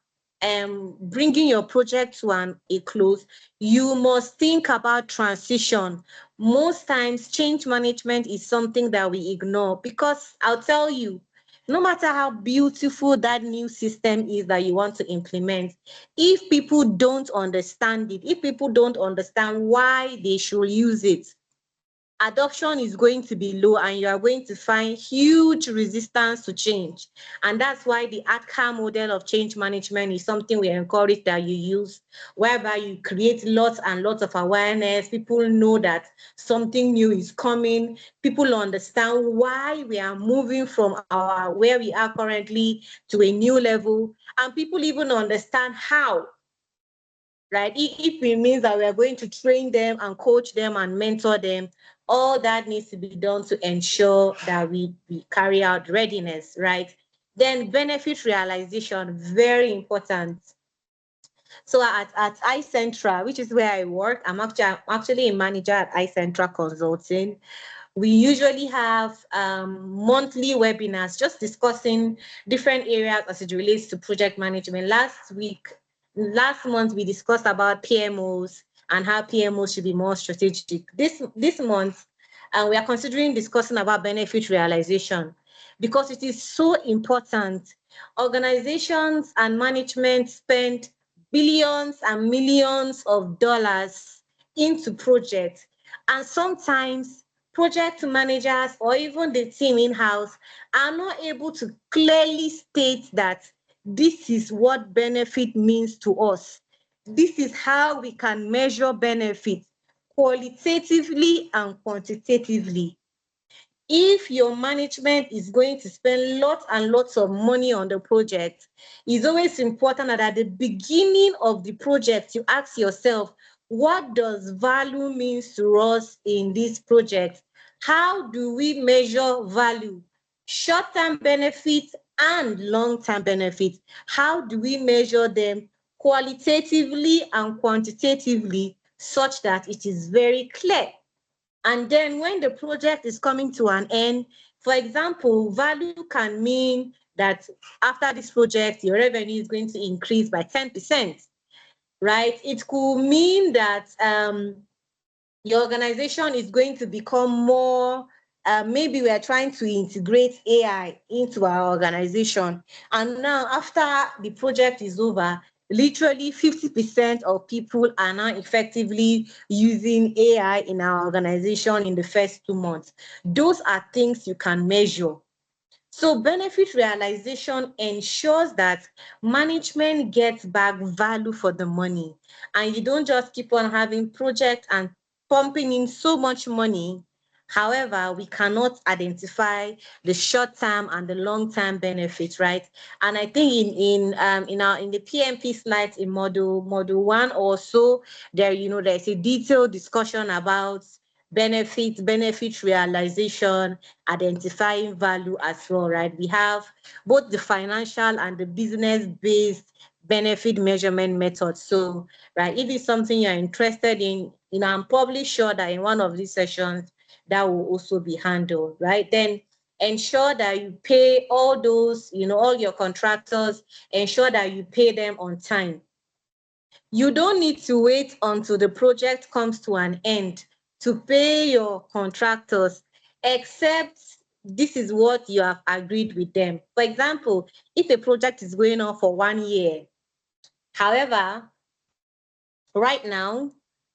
bringing your project to a close, you must think about transition. Most times, change management is something that we ignore, because I'll tell you, no matter how beautiful that new system is that you want to implement, if people don't understand it, if people don't understand why they should use it, adoption is going to be low and you are going to find huge resistance to change. And that's why the ADKAR model of change management is something we encourage that you use, whereby you create lots and lots of awareness. People know that something new is coming. People understand why we are moving from where we are currently to a new level. And people even understand how. Right? If it means that we are going to train them and coach them and mentor them, all that needs to be done to ensure that we carry out readiness, right? Then benefit realization, very important. So at iCentra, which is where I work, I'm actually a manager at iCentra Consulting. We usually have monthly webinars just discussing different areas as it relates to project management. Last month, we discussed about PMOs and how PMOs should be more strategic. This month, we are considering discussing about benefit realization, because it is so important. Organizations and management spend billions and millions of dollars into projects, and sometimes project managers or even the team in-house are not able to clearly state that this is what benefit means to us. This is how we can measure benefit qualitatively and quantitatively. If your management is going to spend lots and lots of money on the project, it's always important that at the beginning of the project, you ask yourself, what does value mean to us in this project? How do we measure value? Short-term benefits and long-term benefits. How do we measure them qualitatively and quantitatively such that it is very clear? And then when the project is coming to an end, for example, value can mean that after this project, your revenue is going to increase by 10%, right? It could mean that your organization is going to become more, maybe we are trying to integrate AI into our organization. And now after the project is over, literally 50% of people are now effectively using AI in our organization in the first 2 months. Those are things you can measure. So benefit realization ensures that management gets back value for the money, and you don't just keep on having projects and pumping in so much money. However, we cannot identify the short-term and the long-term benefits, right? And I think in the PMP slides in module 1 or so, there's a detailed discussion about benefit realization, identifying value as well, right? We have both the financial and the business-based benefit measurement methods. So, right, if it's something you're interested in, I'm probably sure that in one of these sessions, that will also be handled, right? Then ensure that you pay all those, all your contractors, ensure that you pay them on time. You don't need to wait until the project comes to an end to pay your contractors, except this is what you have agreed with them. For example, if a project is going on for 1 year, however, right now,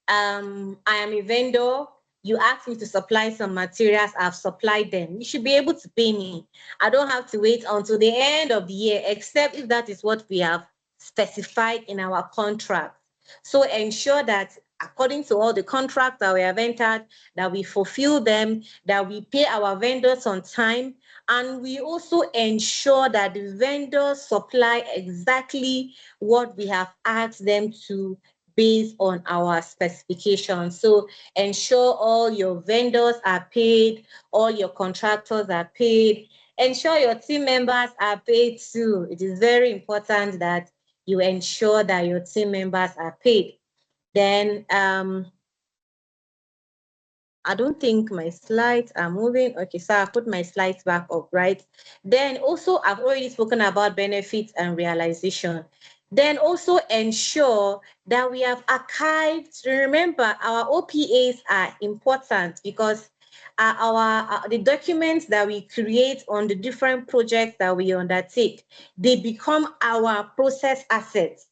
I am a vendor you asked me to supply some materials, I've supplied them. You should be able to pay me. I don't have to wait until the end of the year, except if that is what we have specified in our contract. So ensure that according to all the contracts that we have entered, that we fulfill them, that we pay our vendors on time, and we also ensure that the vendors supply exactly what we have asked them to based on our specifications. So ensure all your vendors are paid, all your contractors are paid, ensure your team members are paid too. It is very important that you ensure that your team members are paid. Then I don't think my slides are moving. Okay, so I'll put my slides back up, right? Then also, I've already spoken about benefits and realization. Then also ensure that we have archived. Remember, our OPAs are important because the documents that we create on the different projects that we undertake, they become our process assets.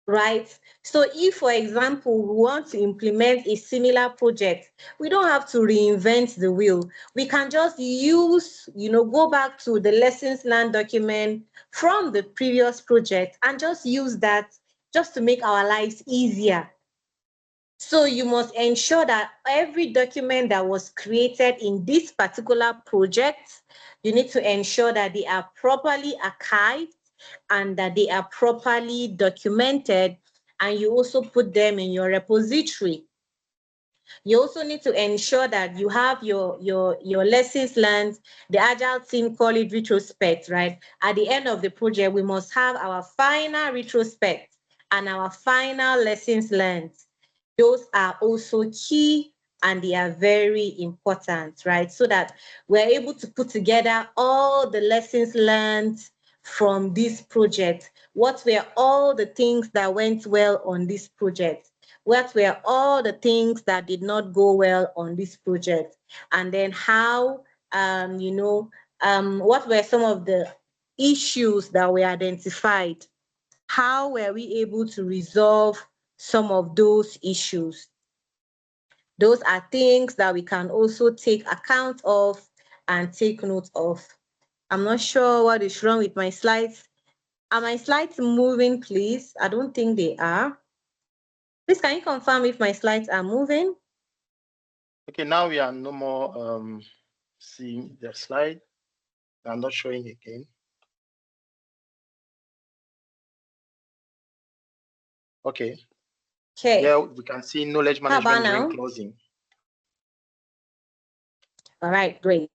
Right? So if, for example, we want to implement a similar project, we don't have to reinvent the wheel. We can just use, go back to the lessons learned document from the previous project and just use that just to make our lives easier. So you must ensure that every document that was created in this particular project, you need to ensure that they are properly archived and that they are properly documented, and you also put them in your repository. You also need to ensure that you have your lessons learned. The Agile team call it retrospect, right? At the end of the project, we must have our final retrospect and our final lessons learned. Those are also key and they are very important, right? So that we're able to put together all the lessons learned from this project. What were all the things that went well on this project? What were all the things that did not go well on this project? And then how, what were some of the issues that were identified? How were we able to resolve some of those issues? Those are things that we can also take account of and take note of. I'm not sure what is wrong with my slides. Are my slides moving, please? I don't think they are. Please, can you confirm if my slides are moving?
Okay, now we are no more seeing the slide. I'm not showing again. Okay.
Okay.
Yeah, we can see knowledge management during closing.
All right, great.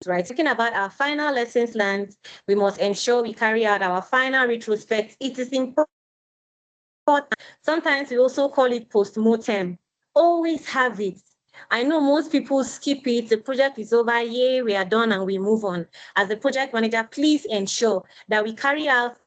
Right, talking about our final lessons learned, we must ensure we carry out our final retrospect. It is important. Sometimes we also call it post-mortem. Always have it. I know most people skip it. The project is over, yay, we are done and we move on. As a project manager, please ensure that we carry out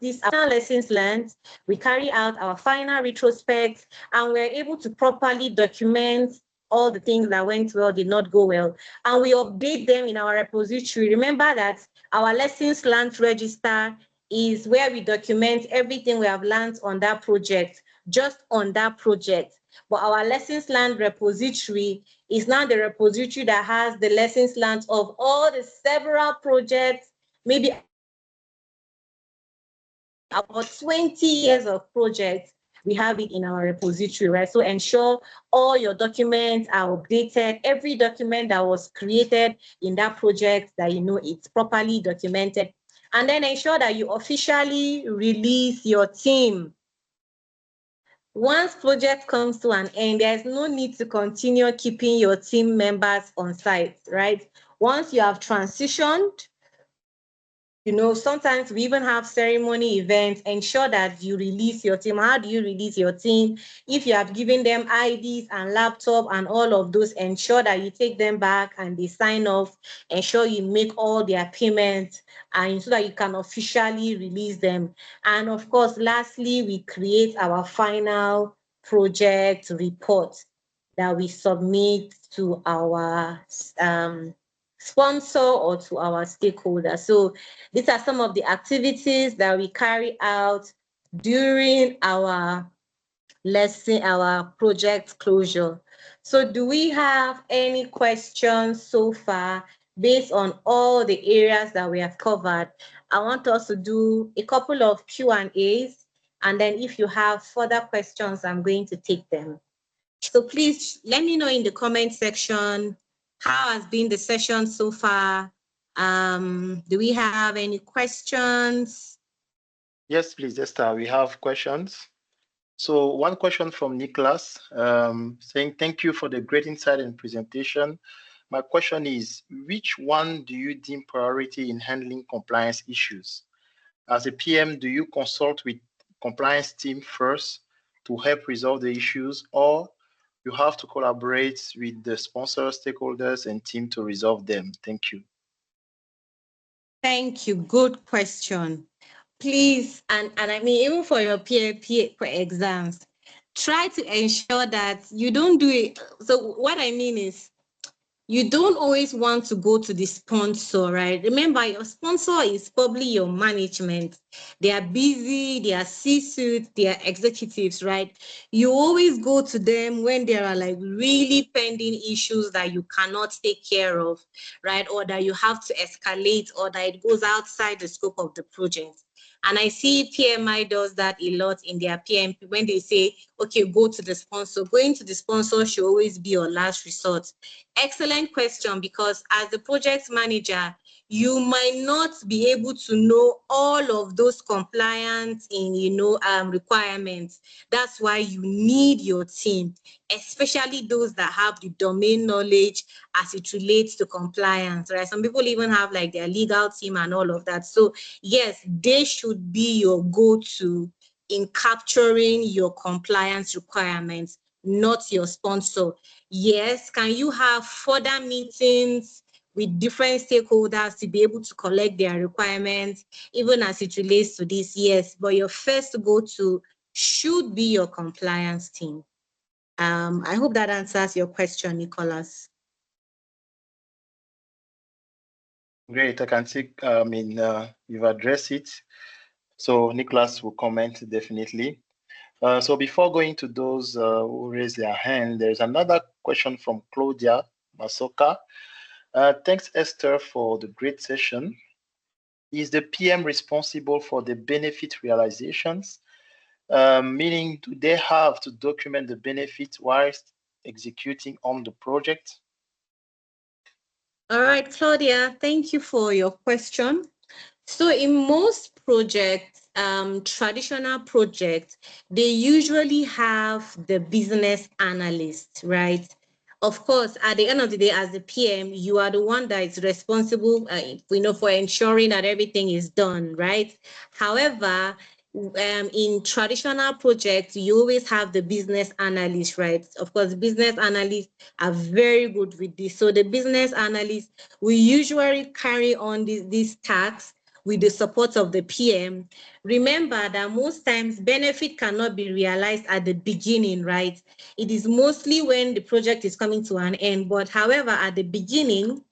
these final lessons learned, we carry out our final retrospect, and we're able to properly document all the things that went well, did not go well, and we update them in our repository. Remember that our lessons learned register is where we document everything we have learned on that project, just on that project. But our lessons learned repository is now the repository that has the lessons learned of all the several projects, maybe about 20 years of projects. We have it in our repository, right? So ensure all your documents are updated. Every document that was created in that project, that it's properly documented. And then ensure that you officially release your team. Once project comes to an end, there's no need to continue keeping your team members on site, right? Once you have transitioned, sometimes we even have ceremony events. Ensure that you release your team. How do you release your team? If you have given them IDs and laptop and all of those, ensure that you take them back and they sign off. Ensure you make all their payments and so that you can officially release them. And of course, lastly, we create our final project report that we submit to our sponsor or to our stakeholders. So these are some of the activities that we carry out during our lessen our project closure. So do we have any questions so far based on all the areas that we have covered? I want us to do a couple of Q&As, and then if you have further questions, I'm going to take them. So please let me know in the comment section, how has been the session so far? Do we have any questions?
Yes, please, Esther, we have questions. So one question from Nicholas saying, thank you for the great insight and presentation. My question is, which one do you deem priority in handling compliance issues? As a PM, do you consult with compliance team first to help resolve the issues, or you have to collaborate with the sponsor, stakeholders, and team to resolve them? Thank you.
Thank you. Good question. Please, and I mean, even for your PAP exams, try to ensure that you don't do it. So what I mean is, you don't always want to go to the sponsor, right? Remember, your sponsor is probably your management. They are busy, they are C-suite, they are executives, right? You always go to them when there are like really pending issues that you cannot take care of, right? Or that you have to escalate, or that it goes outside the scope of the project. And I see PMI does that a lot in their PMP when they say, okay, go to the sponsor. Going to the sponsor should always be your last resort. Excellent question, because as the project manager, you might not be able to know all of those compliance requirements. That's why you need your team, especially those that have the domain knowledge as it relates to compliance, right? Some people even have like their legal team and all of that. So yes, they should be your go-to in capturing your compliance requirements, not your sponsor. Yes, can you have further meetings with different stakeholders to be able to collect their requirements, even as it relates to this? Yes, but your first go-to should be your compliance team. I hope that answers your question, Nicholas.
Great, I can see, you've addressed it. So Nicholas will comment definitely. So before going to those who raise their hand, there's another question from Claudia Masoka. Thanks, Esther, for the great session. Is the PM responsible for the benefit realizations? Meaning, do they have to document the benefit whilst executing on the project?
All right, Claudia, thank you for your question. So in most projects, traditional projects, they usually have the business analyst, right? Of course, at the end of the day, as the PM, you are the one that is responsible, for ensuring that everything is done, right? However, in traditional projects, you always have the business analyst, right? Of course, business analysts are very good with this. So the business analyst will usually carry on these tasks with the support of the PM. Remember that most times benefit cannot be realized at the beginning, right? It is mostly when the project is coming to an end. But however, at the beginning,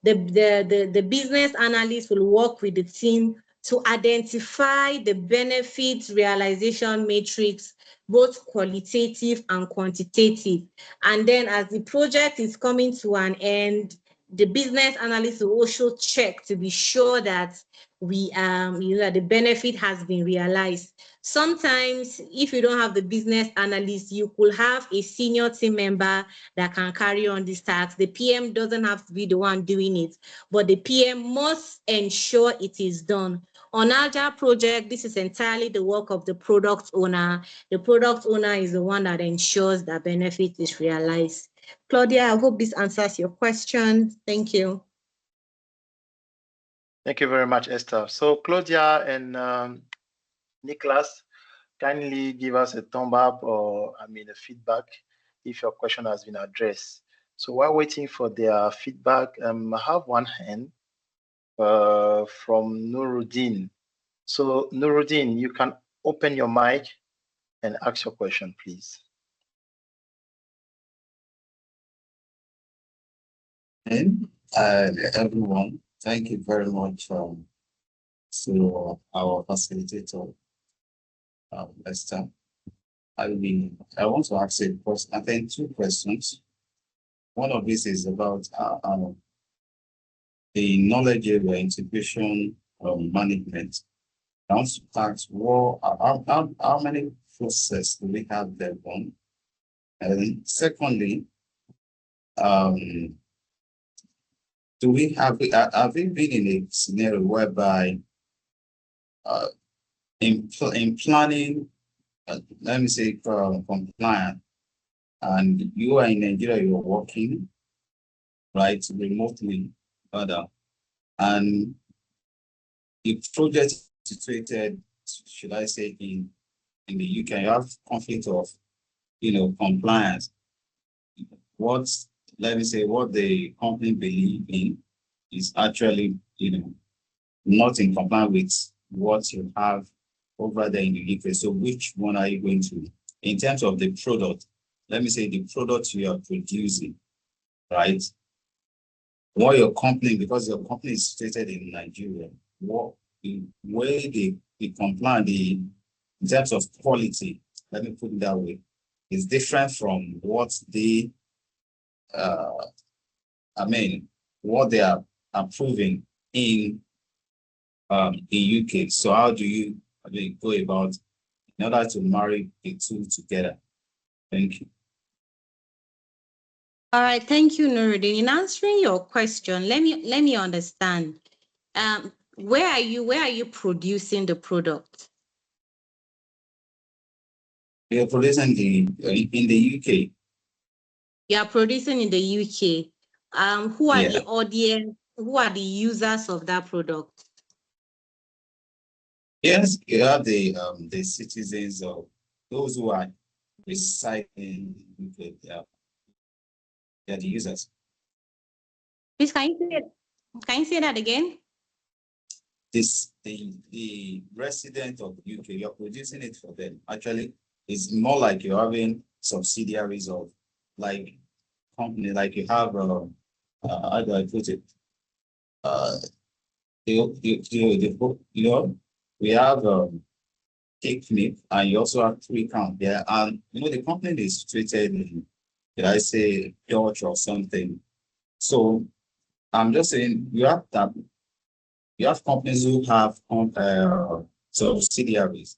the business analyst will work with the team to identify the benefit realization matrix, both qualitative and quantitative. And then as the project is coming to an end, the business analyst will also check to be sure that the benefit has been realized. Sometimes, if you don't have the business analyst, you could have a senior team member that can carry on this task. The PM doesn't have to be the one doing it, but the PM must ensure it is done. On Agile project, this is entirely the work of the product owner. The product owner is the one that ensures that benefit is realized. Claudia, I hope this answers your question. Thank you.
Thank you very much, Esther. So Claudia and Nicholas, kindly give us a thumb up or a feedback if your question has been addressed. So while waiting for their feedback, I have one hand from Nuruddin. So Nuruddin, you can open your mic and ask your question, please.
Everyone, thank you very much to our facilitator, Esther. I want to ask it because I think two questions. One of this is about the knowledge of institution management. I want to ask how many processes do we have there on? And secondly, do we have we been in a scenario whereby in planning, let me say compliant, and you are in Nigeria, you're working right remotely, and the project is situated, should I say, in the UK, you have conflict of compliance. Let me say what the company believe in is actually not in compliance with what you have over there in the UK. So which one are you going to, in terms of the product, let me say the product you are producing, right? What your company, because your company is situated in Nigeria, what the way they comply in terms of quality, let me put it that way, is different from what they what they are approving in UK. So how do you go about in order to marry the two together? Thank you.
All right, thank you, Nuruddin. In answering your question, let me understand. Where are you producing the product?
We are producing in the UK.
You are producing in the UK. Who are the audience? Who are the users of that product?
Yes, you have the citizens of those who are residing in the UK. They are the users.
Please, can you say that again?
The resident of the UK, you're producing it for them. Actually, it's more like you're having subsidiaries of like company, like you have how do I put it? We have Technic, and you also have 3Count there. And the company is situated in, did I say, Dutch or something? So I'm just saying you have companies who have subsidiaries,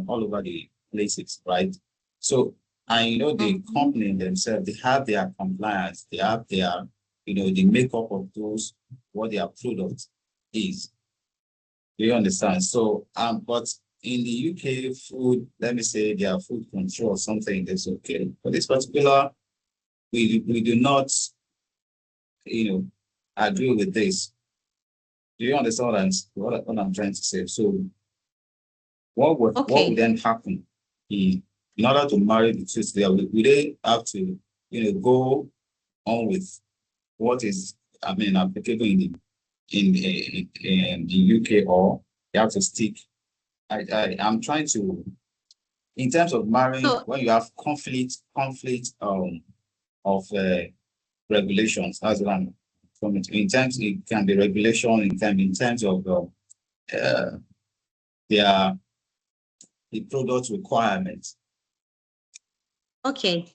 all over the places, right? So, and the company themselves, they have their compliance, they have their, the makeup of those, what their product is. Do you understand? So, but in the UK food, let me say their food control or something is okay. But this particular, we do not, agree with this. Do you understand what I'm trying to say? So what would then happen in order to marry the two together? We they have to, go on with what is, applicable in the UK, or they have to stick. I'm trying to, in terms of marrying, when you have conflict of regulations, that's what I'm from it. In terms, it can be regulation, in terms of the product requirements.
Okay.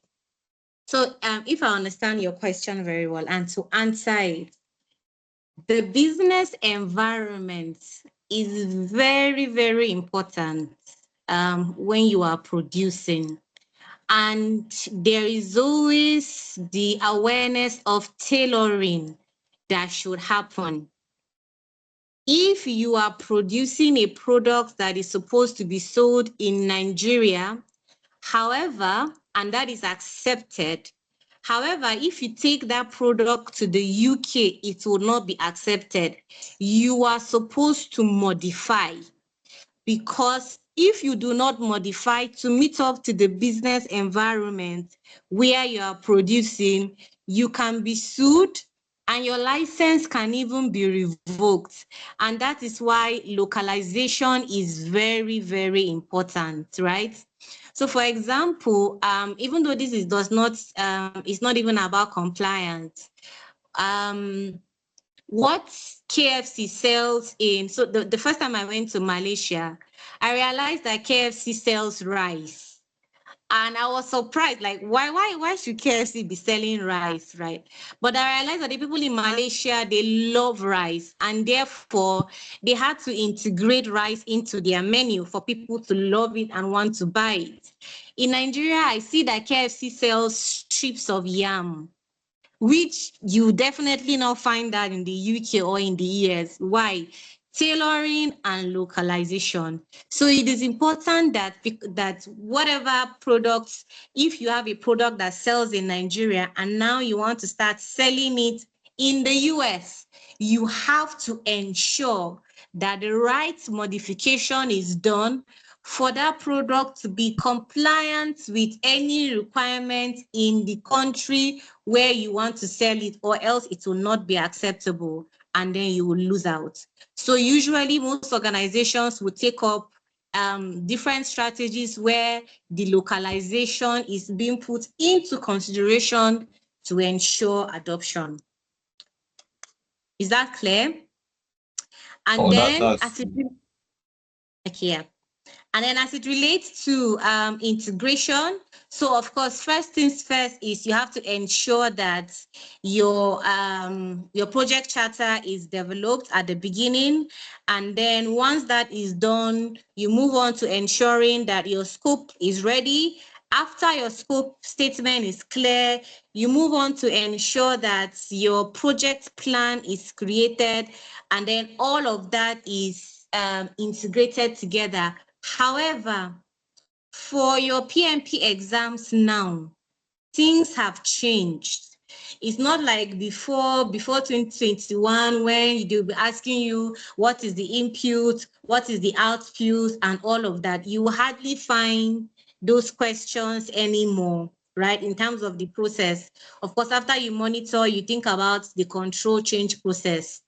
So if I understand your question very well, and to answer it, the business environment is very, very important when you are producing. And there is always the awareness of tailoring that should happen. If you are producing a product that is supposed to be sold in Nigeria, however, and that is accepted, however, if you take that product to the UK, it will not be accepted. You are supposed to modify, because if you do not modify to meet up to the business environment where you are producing, you can be sued and your license can even be revoked. And that is why localization is very, very important, right? So for example, even though this it's not even about compliance, what KFC sells in, so the first time I went to Malaysia, I realized that KFC sells rice. And I was surprised, like, why should KFC be selling rice, right? But I realized that the people in Malaysia, they love rice, and therefore they had to integrate rice into their menu for people to love it and want to buy it. In Nigeria, I see that KFC sells strips of yam, which you definitely not find that in the UK or in the US. Why? Tailoring and localization. So it is important that whatever products, if you have a product that sells in Nigeria and now you want to start selling it in the US, you have to ensure that the right modification is done for that product to be compliant with any requirement in the country where you want to sell it, or else it will not be acceptable and then you will lose out. So usually most organizations will take up different strategies where the localization is being put into consideration to ensure adoption. Is that clear? And then as it, okay, yeah. And then as it relates to integration, so of course, first things first is you have to ensure that your project charter is developed at the beginning. And then once that is done, you move on to ensuring that your scope is ready. After your scope statement is clear, you move on to ensure that your project plan is created, and then all of that is integrated together. However, for your PMP exams now, things have changed. It's not like before 2021, when they'll be asking you what is the input, what is the output, and all of that. You will hardly find those questions anymore, right? In terms of the process. Of course, after you monitor, you think about the control change process.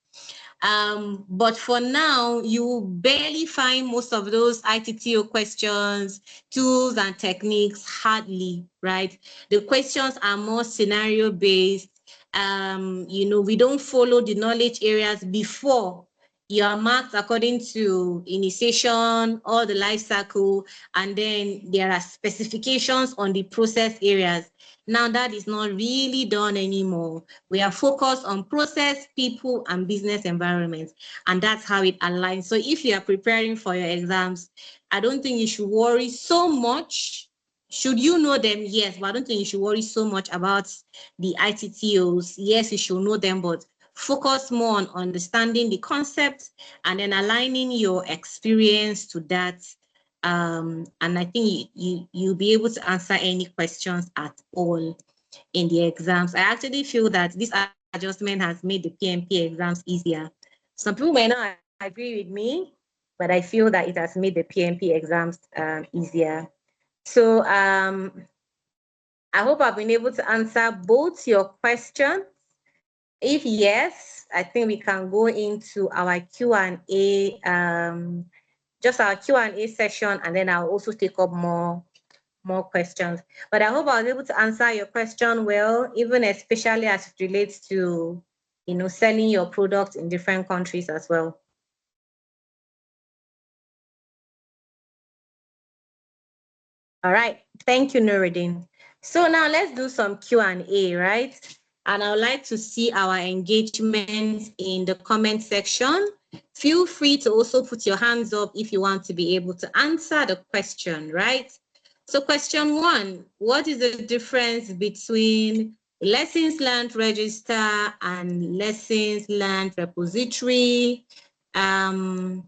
But for now, you barely find most of those ITTO questions, tools and techniques, hardly, right? The questions are more scenario based. We don't follow the knowledge areas before. You are marked according to initiation or the life cycle, and then there are specifications on the process areas. Now that is not really done anymore. We are focused on process, people, and business environments, and that's how it aligns. So if you are preparing for your exams, I don't think you should worry so much. Should you know them? Yes, but I don't think you should worry so much about the ITTOs. Yes, you should know them, but focus more on understanding the concept and then aligning your experience to that. And I think you'll be able to answer any questions at all in the exams. I actually feel that this adjustment has made the PMP exams easier. Some people may not agree with me, but I feel that it has made the PMP exams easier. So I hope I've been able to answer both your questions. If yes, I think we can go into our Q&A, just our Q&A session, and then I'll also take up more questions. But I hope I was able to answer your question well, even especially as it relates to, selling your product in different countries as well. All right, thank you, Nuruddin. So now let's do some Q&A, right? And I would like to see our engagement in the comment section. Feel free to also put your hands up if you want to be able to answer the question, right? So question 1, what is the difference between lessons learned register and lessons learned repository? The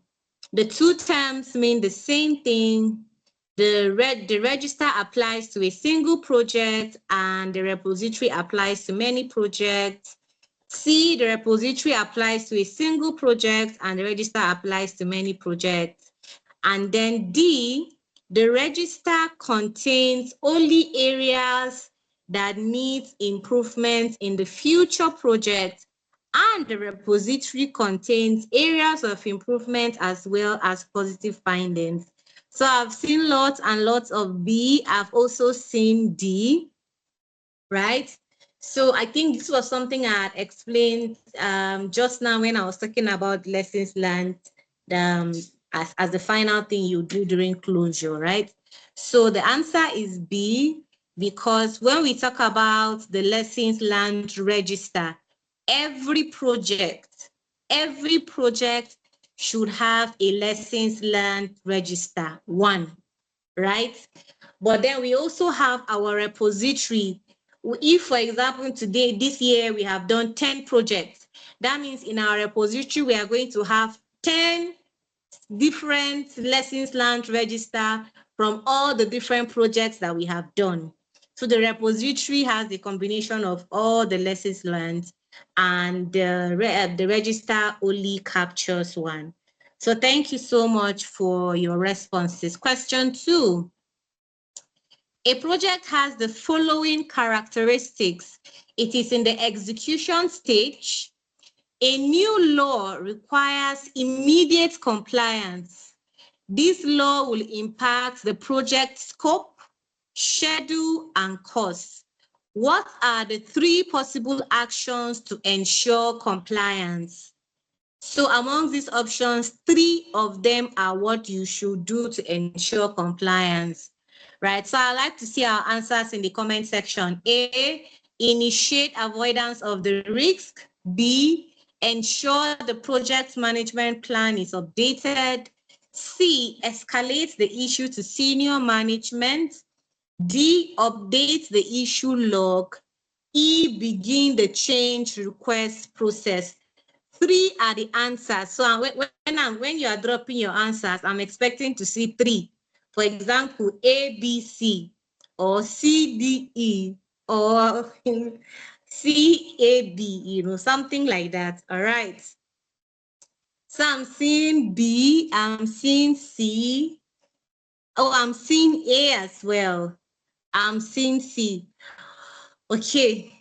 two terms mean the same thing. The register applies to a single project and the repository applies to many projects. C, the repository applies to a single project and the register applies to many projects. And then D, the register contains only areas that need improvement in the future project, and the repository contains areas of improvement as well as positive findings. So I've seen lots and lots of B. I've also seen D, right? So I think this was something I had explained just now when I was talking about lessons learned as the final thing you do during closure, right? So the answer is B, because when we talk about the lessons learned register, every project should have a lessons learned register, 1, right? But then we also have our repository. If, for example, this year, we have done 10 projects, that means in our repository, we are going to have 10 different lessons learned register from all the different projects that we have done. So the repository has the combination of all the lessons learned, and the register only captures 1. So thank you so much for your responses. Question 2. A project has the following characteristics. It is in the execution stage. A new law requires immediate compliance. This law will impact the project scope, schedule, and cost. What are the 3 possible actions to ensure compliance? So among these options, 3 of them are what you should do to ensure compliance, right? So I'd like to see our answers in the comment section. A, initiate avoidance of the risk. B, ensure the project management plan is updated. C, escalate the issue to senior management. D, update the issue log. E, begin the change request process. 3 are the answers. So when you are dropping your answers, I'm expecting to see 3. For example, A, B, C, or C, D, E, or C, A, B, something like that. All right. So I'm seeing B, I'm seeing C. Oh, I'm seeing A as well. I'm seeing C. Okay.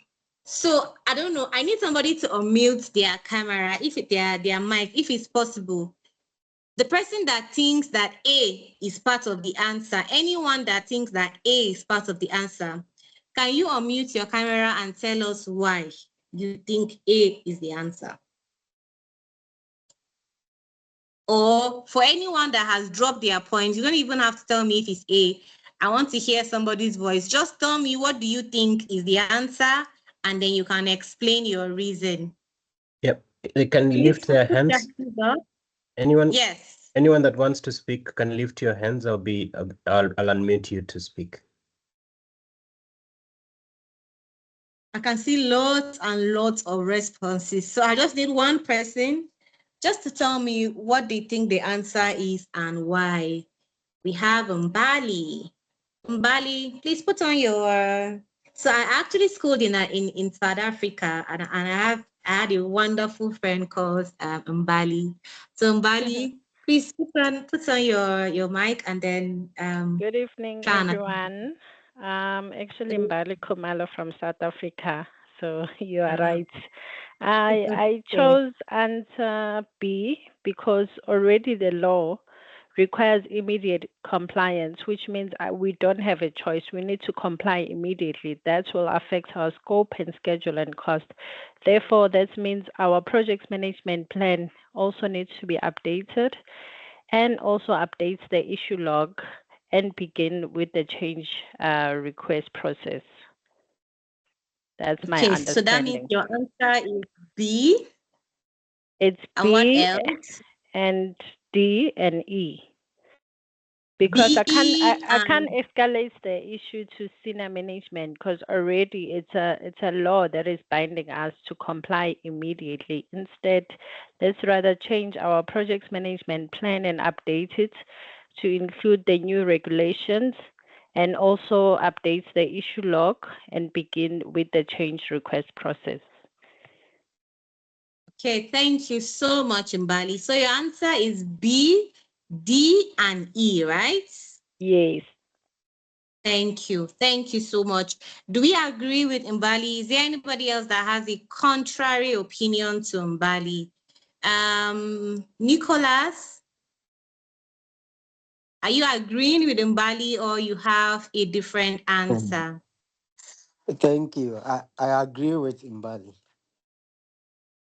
So I don't know. I need somebody to unmute their camera, if their mic, if it's possible. The person that thinks that A is part of the answer, anyone that thinks that A is part of the answer, can you unmute your camera and tell us why you think A is the answer? Or for anyone that has dropped their points, you don't even have to tell me if it's A. I want to hear somebody's voice. Just tell me, what do you think is the answer? And then you can explain your reason.
Yep, they can lift their hands. Anyone?
Yes.
Anyone that wants to speak can lift your hands. I'll unmute you to speak.
I can see lots and lots of responses. So I just need one person just to tell me what they think the answer is and why. We have Mbali. Mbali, please put on your. So I actually schooled in South Africa, and I had a wonderful friend called Mbali. So Mbali, please put on your mic, and then
Good evening, everyone. Actually Mbali Khumalo from South Africa. So you are right. I chose answer B because already the law requires immediate compliance, which means we don't have a choice. We need to comply immediately. That will affect our scope and schedule and cost. Therefore, that means our project management plan also needs to be updated and also updates the issue log and begin with the change request process. That's my understanding.
So that means your answer is B.
It's
and what else?
And D and E. Because I can't escalate the issue to senior management because already it's a law that is binding us to comply immediately. Instead, let's rather change our project management plan and update it to include the new regulations and also update the issue log and begin with the change request process.
Okay, thank you so much, Mbali. So your answer is B, D, and E, right?
Yes.
Thank you. Thank you so much. Do we agree with Mbali? Is there anybody else that has a contrary opinion to Mbali? Nicholas, are you agreeing with Mbali or you have a different answer?
Thank you. I agree with Mbali.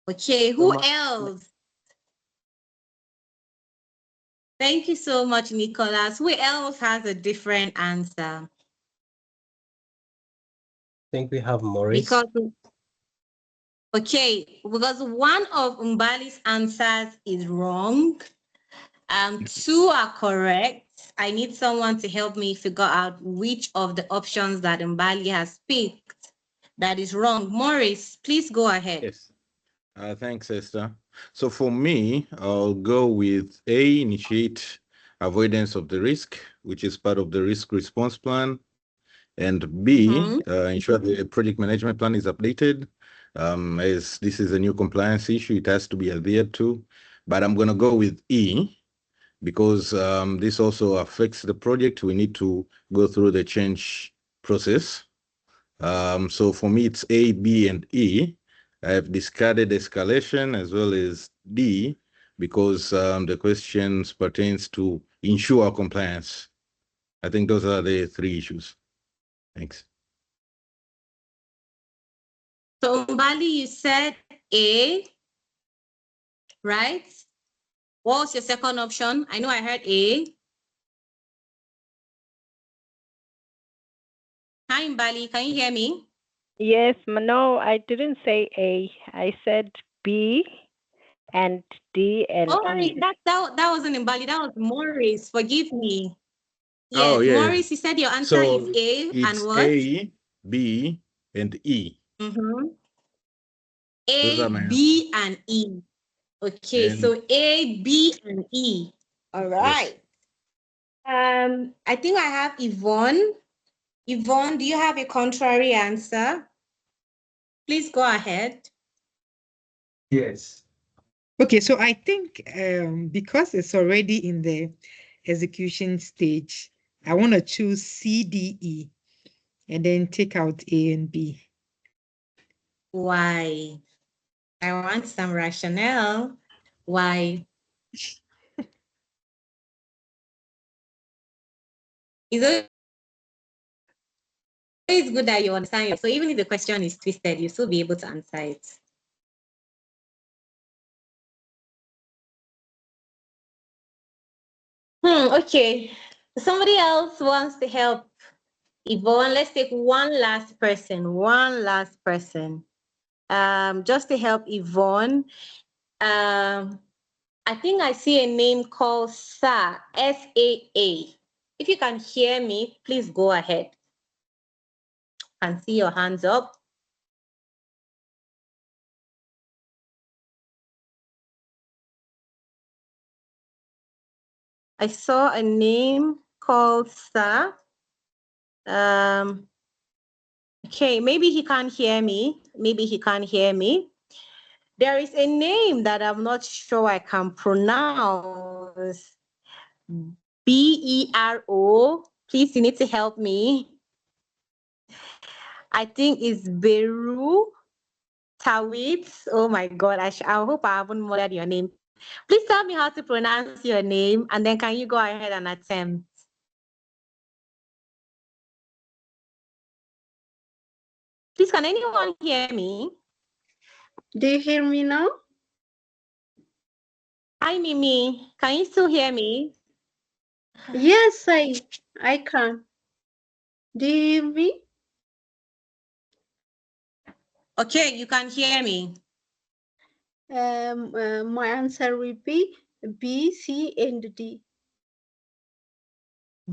Okay, who else? Thank you so much, Nicholas. Who else has a different answer?
I think we have Maurice.
Because one of Mbali's answers is wrong. Two are correct. I need someone to help me figure out which of the options that Mbali has picked that is wrong. Maurice, please go ahead.
Yes. Thanks, Esther. So for me, I'll go with A, initiate avoidance of the risk, which is part of the risk response plan. And B, ensure the project management plan is updated. As this is a new compliance issue, it has to be adhered to. But I'm going to go with E, because this also affects the project. We need to go through the change process. So for me, it's A, B, and E. I have discarded escalation as well as D, because the questions pertains to ensure compliance. I think those are the three issues. Thanks.
So Mbali, you said A, right? What was your second option? I know I heard A. Hi, Mbali, can you hear me?
Yes, no, I didn't say A. I said B and D and E.
That wasn't Mbali, that was Maurice. Forgive me. Yes,
Oh, yeah.
Maurice, you said your answer is A and what?
A, B, and E.
A, B, and E. Okay, so A, B, and E. All right. Yes. I think I have Yvonne. Yvonne, do you have a contrary answer? Please go ahead.
Yes. Okay, so I think because it's already in the execution stage, I want to choose C, D, E, and then take out A and B.
Why? I want some rationale. Why? It's always good that you understand it. So even if the question is twisted, you still be able to answer it. Okay. Somebody else wants to help Yvonne. Let's take one last person. Just to help Yvonne. I think I see a name called Sa, S-A-A. If you can hear me, please go ahead. I can see your hands up. I saw a name called Sa. Okay, maybe he can't hear me. There is a name that I'm not sure I can pronounce. B-E-R-O. Please, you need to help me. I think it's Beru Tawit. Oh my God, I hope I haven't murdered your name. Please tell me how to pronounce your name, and then can you go ahead and attempt? Please, can anyone hear me?
Do you hear me now?
Hi, Mimi. Can you still hear me?
Yes, I can. Do you hear me?
Okay, you can hear me.
My answer will be B, C, and D.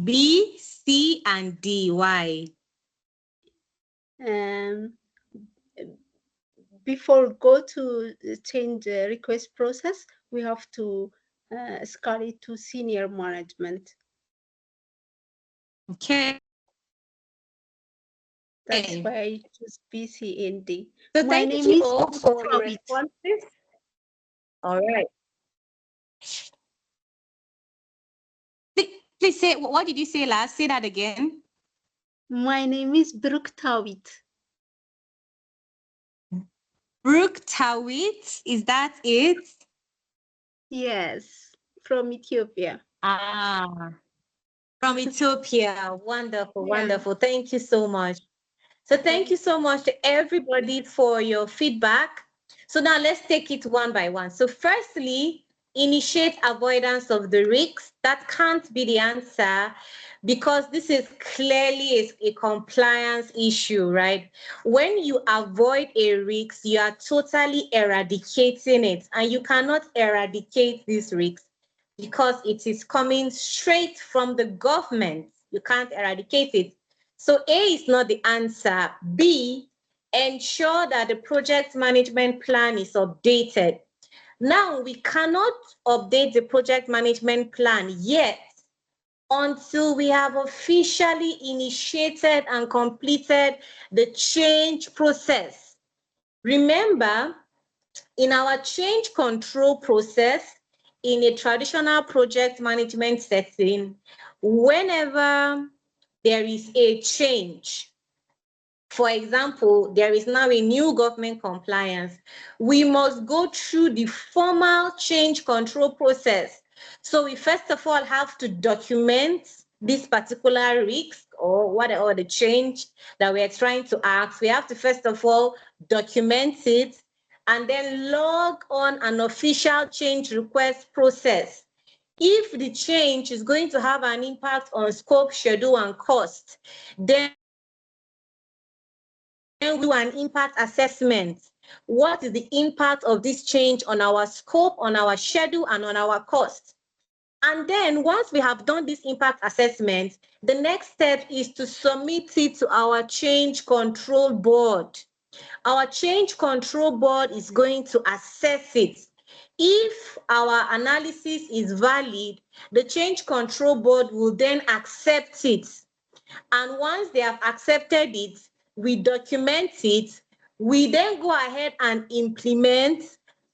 B, C, and D. Why?
Before go to change the request process, we have to escalate to senior management.
Okay.
That's why I choose B, C, and D.
So
my name is
for the responses. All right. Please say, what did you say last? Say that again.
My name is Brooke Tawit.
Brooke Tawit, is that it?
Yes, from Ethiopia.
From Ethiopia. Wonderful, wonderful. Thank you so much. So thank you so much to everybody for your feedback. So now let's take it one by one. So firstly, initiate avoidance of the risks. That can't be the answer, because this is clearly a compliance issue, right? When you avoid a risk, you are totally eradicating it, and you cannot eradicate these risks because it is coming straight from the government. You can't eradicate it. So A is not the answer. B, ensure that the project management plan is updated. Now, we cannot update the project management plan yet until we have officially initiated and completed the change process. Remember, in our change control process, in a traditional project management setting, whenever there is a change, for example, there is now a new government compliance, we must go through the formal change control process. So we first of all have to document this particular risk or whatever the change that we are trying to ask. We have to first of all document it and then log on an official change request process. If the change is going to have an impact on scope, schedule, and cost, then we do an impact assessment. What is the impact of this change on our scope, on our schedule, and on our cost? And then once we have done this impact assessment, the next step is to submit it to our change control board. Our change control board is going to assess it. If our analysis is valid, the change control board will then accept it. And once they have accepted it, we document it, we then go ahead and implement,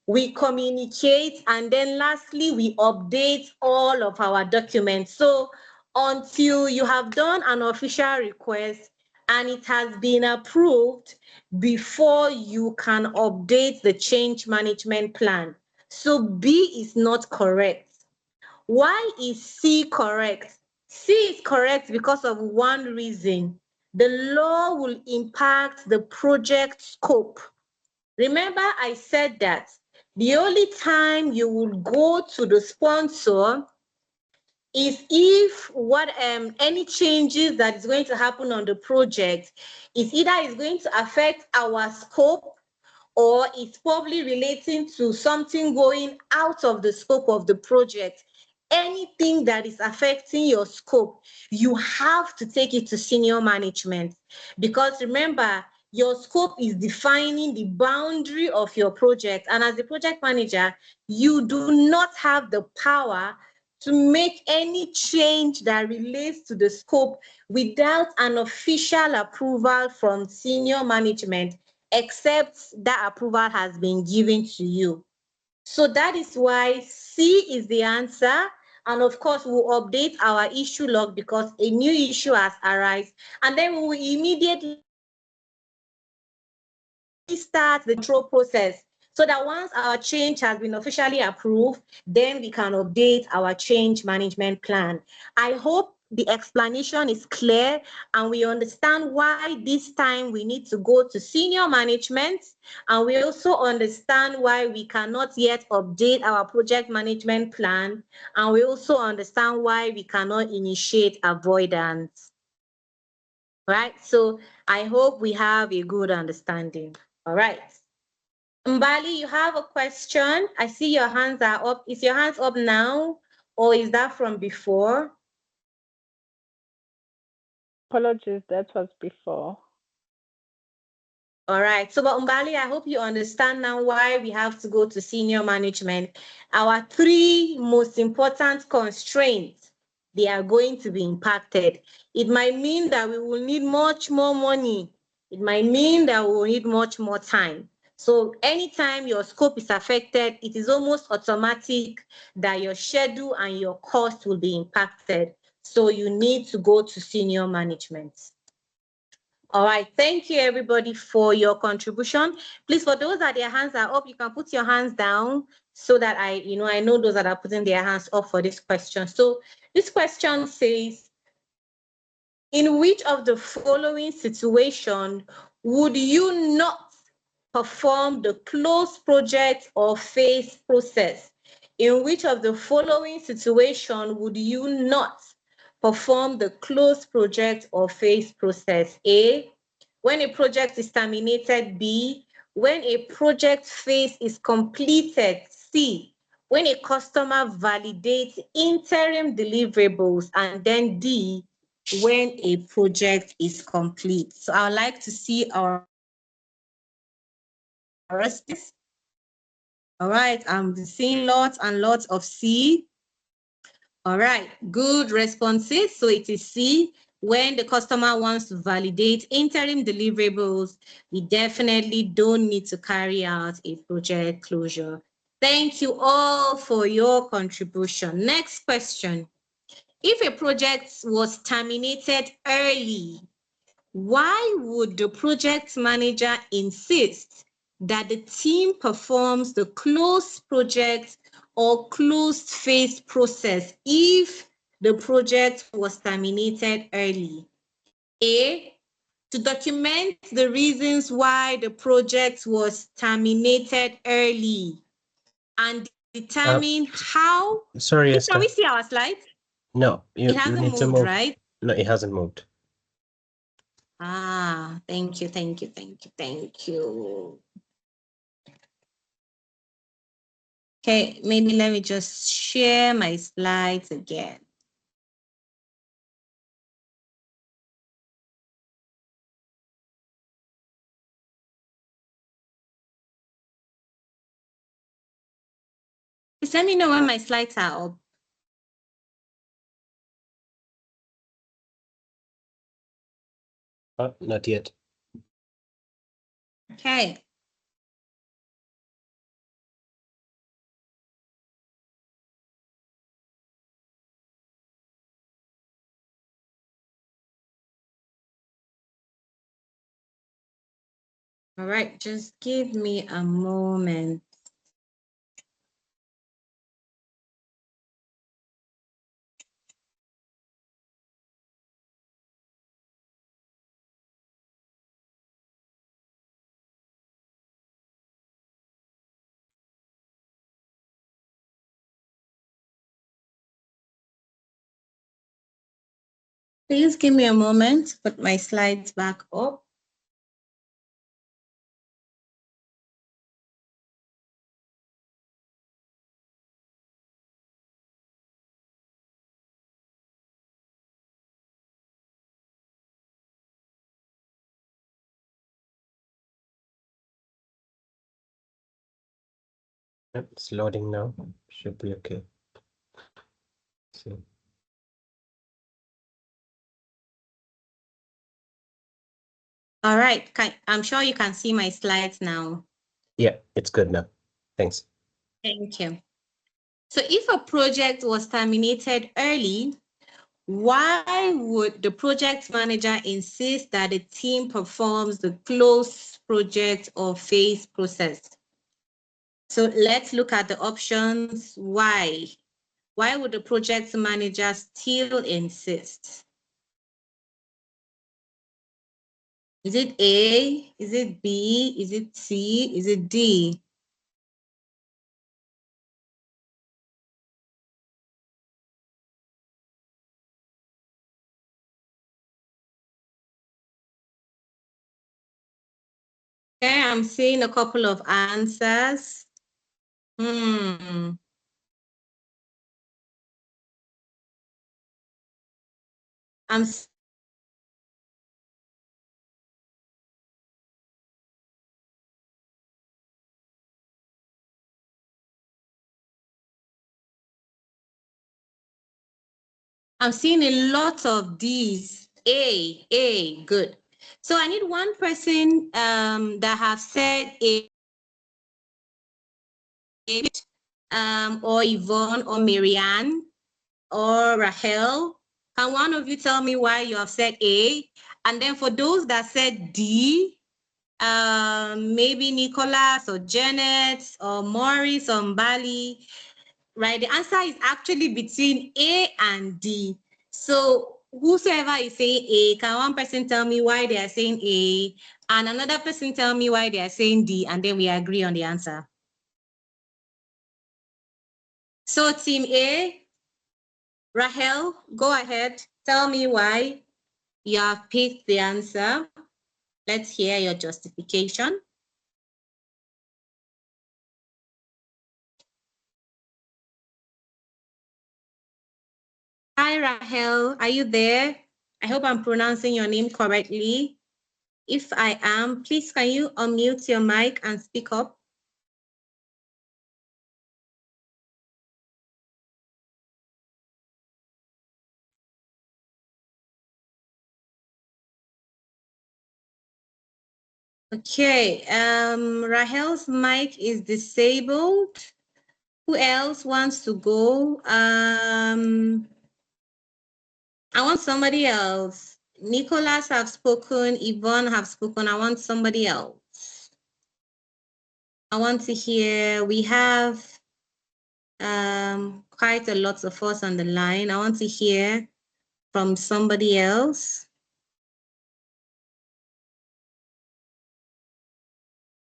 we communicate, and then lastly, we update all of our documents. So until you have done an official request and it has been approved, before you can update the change management plan. So B is not correct. Why is C correct? C is correct because of one reason. The law will impact the project scope. Remember, I said that the only time you will go to the sponsor is if any changes that is going to happen on the project is either is going to affect our scope or it's probably relating to something going out of the scope of the project. Anything that is affecting your scope, you have to take it to senior management, because remember, your scope is defining the boundary of your project. And as the project manager, you do not have the power to make any change that relates to the scope without an official approval from senior management, except that approval has been given to you. So that is why C is the answer. And of course, we'll update our issue log because a new issue has arisen. And then we will immediately start the control process so that once our change has been officially approved, then we can update our change management plan. I hope the explanation is clear and we understand why this time we need to go to senior management, and we also understand why we cannot yet update our project management plan, and we also understand why we cannot initiate avoidance. Right? So I hope we have a good understanding. All right. Mbali, you have a question. I see your hands are up. Is your hands up now, or is that from before?
Apologies, that was before.
All right. So, but Mbali, I hope you understand now why we have to go to senior management. Our three most important constraints, they are going to be impacted. It might mean that we will need much more money. It might mean that we will need much more time. So anytime your scope is affected, it is almost automatic that your schedule and your cost will be impacted. So you need to go to senior management. All right, thank you everybody for your contribution. Please, for those that their hands are up, you can put your hands down so that I know those that are putting their hands up for this question. So this question says, in which of the following situation would you not perform the close project or phase process? in which of the following situation would you not perform the close project or phase process? A, when a project is terminated. B, when a project phase is completed. C, when a customer validates interim deliverables. And then D, when a project is complete. So I would like to see our responses. All right, I'm seeing lots and lots of C. All right, good responses. So it is C. When the customer wants to validate interim deliverables, we definitely don't need to carry out a project closure. Thank you all for your contribution. Next question. If a project was terminated early, why would the project manager insist that the team performs the closed project or closed phase process if the project was terminated early? A, to document the reasons why the project was terminated early and determine how.
Sorry, Esther.
Can we see our slides?
No,
It hasn't
need to
moved,
move.
right?
No, it hasn't moved.
Ah, thank you, thank you, thank you, thank you. Okay, maybe let me just share my slides again. Just let me know when my slides are up.
Not yet.
Okay. All right, just give me a moment. Please give me a moment to put my slides back up.
It's loading now. Should be okay. See.
All right, I'm sure you can see my slides now.
Yeah, it's good now. Thanks.
Thank you. So if a project was terminated early, why would the project manager insist that the team performs the close project or phase process? So let's look at the options. Why? Why would the project manager still insist? Is it A? Is it B? Is it C? Is it D? Okay, I'm seeing a couple of answers. I'm seeing a lot of these. A, good. So I need one person that have said A, or Yvonne or Marianne or Rahel. Can one of you tell me why you have said A? And then for those that said D, maybe Nicholas or Janet or Maurice or Mbali, right? The answer is actually between A and D. So whosoever is saying A, can one person tell me why they are saying A, and another person tell me why they are saying D, and then we agree on the answer. So team A, Rahel, go ahead. Tell me why you have picked the answer. Let's hear your justification. Hi, Rahel. Are you there? I hope I'm pronouncing your name correctly. If I am, please can you unmute your mic and speak up? Okay, Rahel's mic is disabled. Who else wants to go? I want somebody else. Nicholas have spoken, Yvonne have spoken. I want somebody else. I want to hear, we have quite a lot of us on the line. I want to hear from somebody else.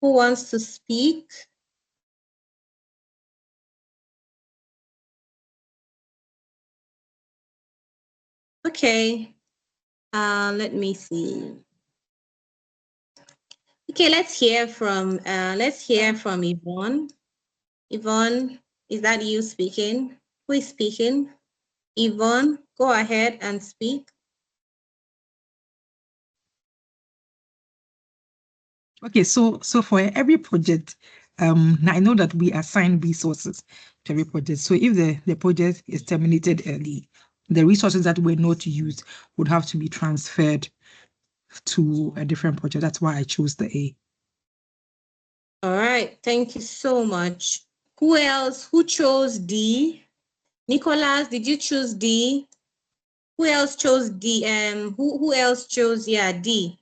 Who wants to speak? Okay, let me see. Okay, let's hear from Yvonne. Yvonne, is that you speaking? Who is speaking? Yvonne, go ahead and speak.
Okay, so for every project, I know that we assign resources to every project. So if the project is terminated early, the resources that were not used would have to be transferred to a different project. That's why I chose the A.
All right, thank you so much. Who else? Who chose D? Nicholas, did you choose D? Who else chose D? Who else chose D?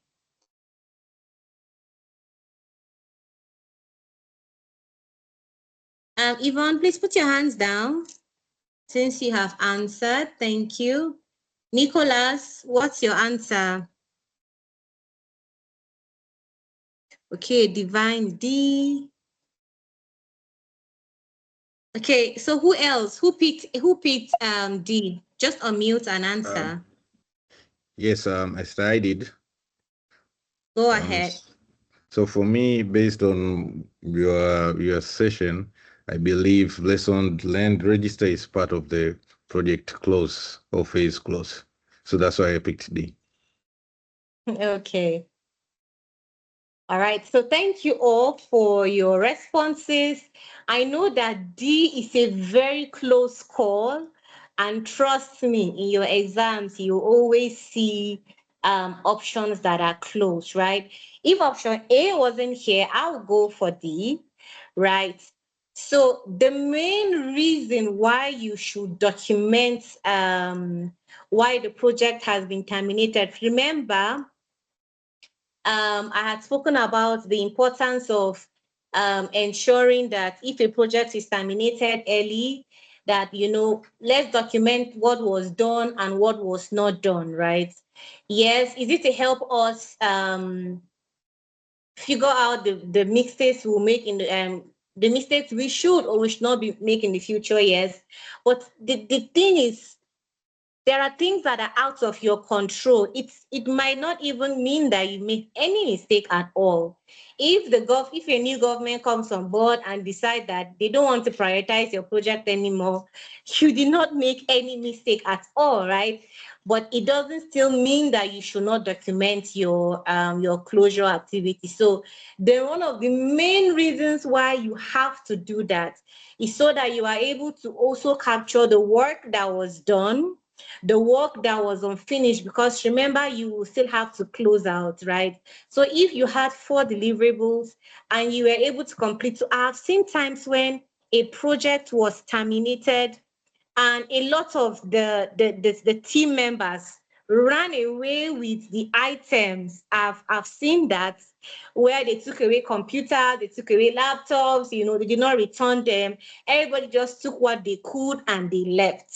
Yvonne, please put your hands down since you have answered. Thank you. Nicholas, what's your answer? Okay, Divine D. Okay, so who else? Who picked D? Just unmute and answer.
Yes, I did.
Go ahead.
So for me, based on your session, I believe lesson learned register is part of the project close or phase close. So that's why I picked D.
Okay. All right, so thank you all for your responses. I know that D is a very close call, and trust me, in your exams, you always see options that are close, right? If option A wasn't here, I would go for D, right? So the main reason why you should document why the project has been terminated, remember, I had spoken about the importance of ensuring that if a project is terminated early, that, let's document what was done and what was not done, right? Yes, is it to help us figure out the mistakes we'll make in the mistakes we should or we should not be making in the future, yes. But the thing is, there are things that are out of your control. It might not even mean that you make any mistake at all. If a new government comes on board and decide that they don't want to prioritize your project anymore, you did not make any mistake at all, right? But it doesn't still mean that you should not document your closure activity. So one of the main reasons why you have to do that is so that you are able to also capture the work that was done, the work that was unfinished, because remember, you will still have to close out, right? So if you had 4 deliverables and you were able to complete, so I've seen times when a project was terminated and a lot of the team members ran away with the items. I've seen that, where they took away computers, they took away laptops, they did not return them. Everybody just took what they could and they left.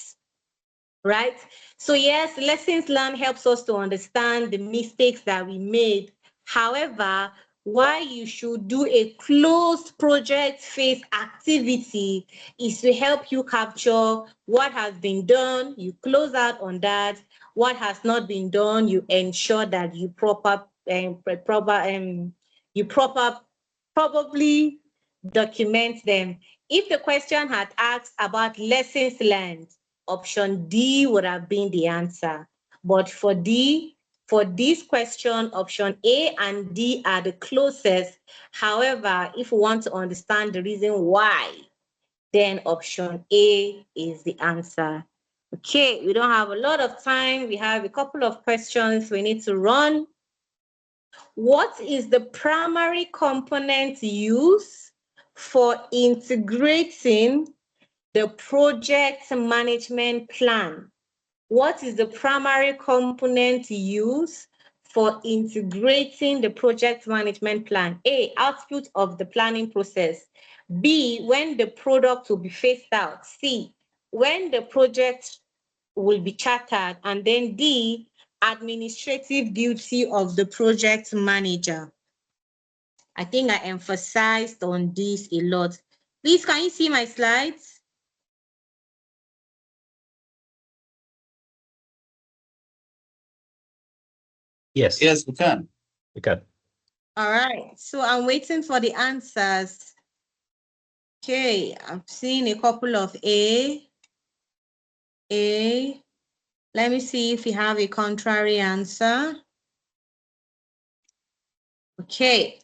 Right? So yes, lessons learned helps us to understand the mistakes that we made. However, why you should do a closed project phase activity is to help you capture what has been done, you close out on that. What has not been done, you ensure that you probably document them. If the question had asked about lessons learned, option D would have been the answer. But for this question, option A and D are the closest. However, if we want to understand the reason why, then option A is the answer. Okay, we don't have a lot of time. We have a couple of questions we need to run. What is the primary component used for integrating the project management plan? What is the primary component used for integrating the project management plan? A, output of the planning process. B, when the product will be phased out. C, when the project will be chartered. And then D, administrative duty of the project manager. I think I emphasized on this a lot. Please, can you see my slides?
Yes.
Yes, we can.
We can.
All right, so I'm waiting for the answers. Okay, I'm seeing a couple of A. Let me see if we have a contrary answer. Okay.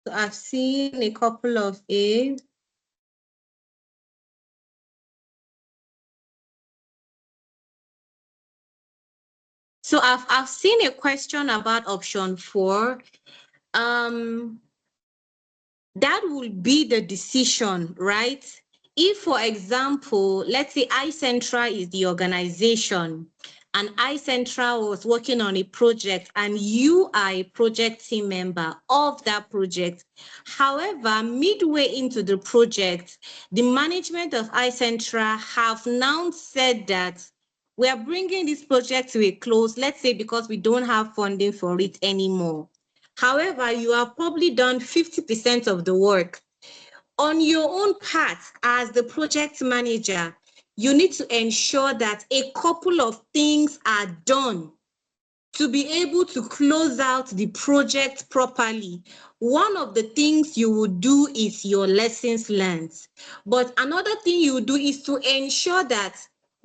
So I've seen a couple of A. So I've seen a question about option 4. That will be the decision, right? If, for example, let's say iCentral is the organization and iCentral was working on a project and you are a project team member of that project. However, midway into the project, the management of iCentral have now said that we are bringing this project to a close, let's say because we don't have funding for it anymore. However, you have probably done 50% of the work. On your own part, as the project manager, you need to ensure that a couple of things are done to be able to close out the project properly. One of the things you would do is your lessons learned. But another thing you would do is to ensure that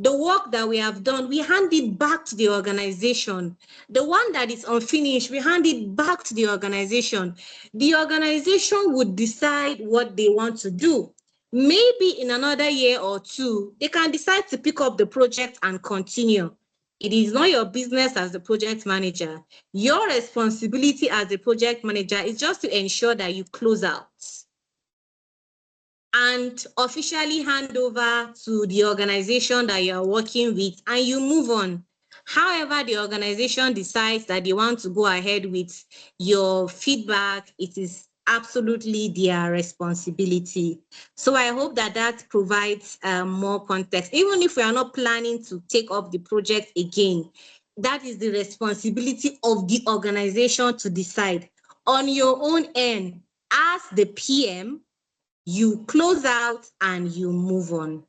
the work that we have done, we hand it back to the organization. The one that is unfinished, we hand it back to the organization. The organization would decide what they want to do. Maybe in another year or two, they can decide to pick up the project and continue. It is not your business as the project manager. Your responsibility as the project manager is just to ensure that you close out and officially hand over to the organization that you are working with and you move on. However, the organization decides that they want to go ahead with your feedback, it is absolutely their responsibility. So I hope that that provides more context. Even if we are not planning to take up the project again, that is the responsibility of the organization to decide. On your own end, as the PM, you close out and you move on.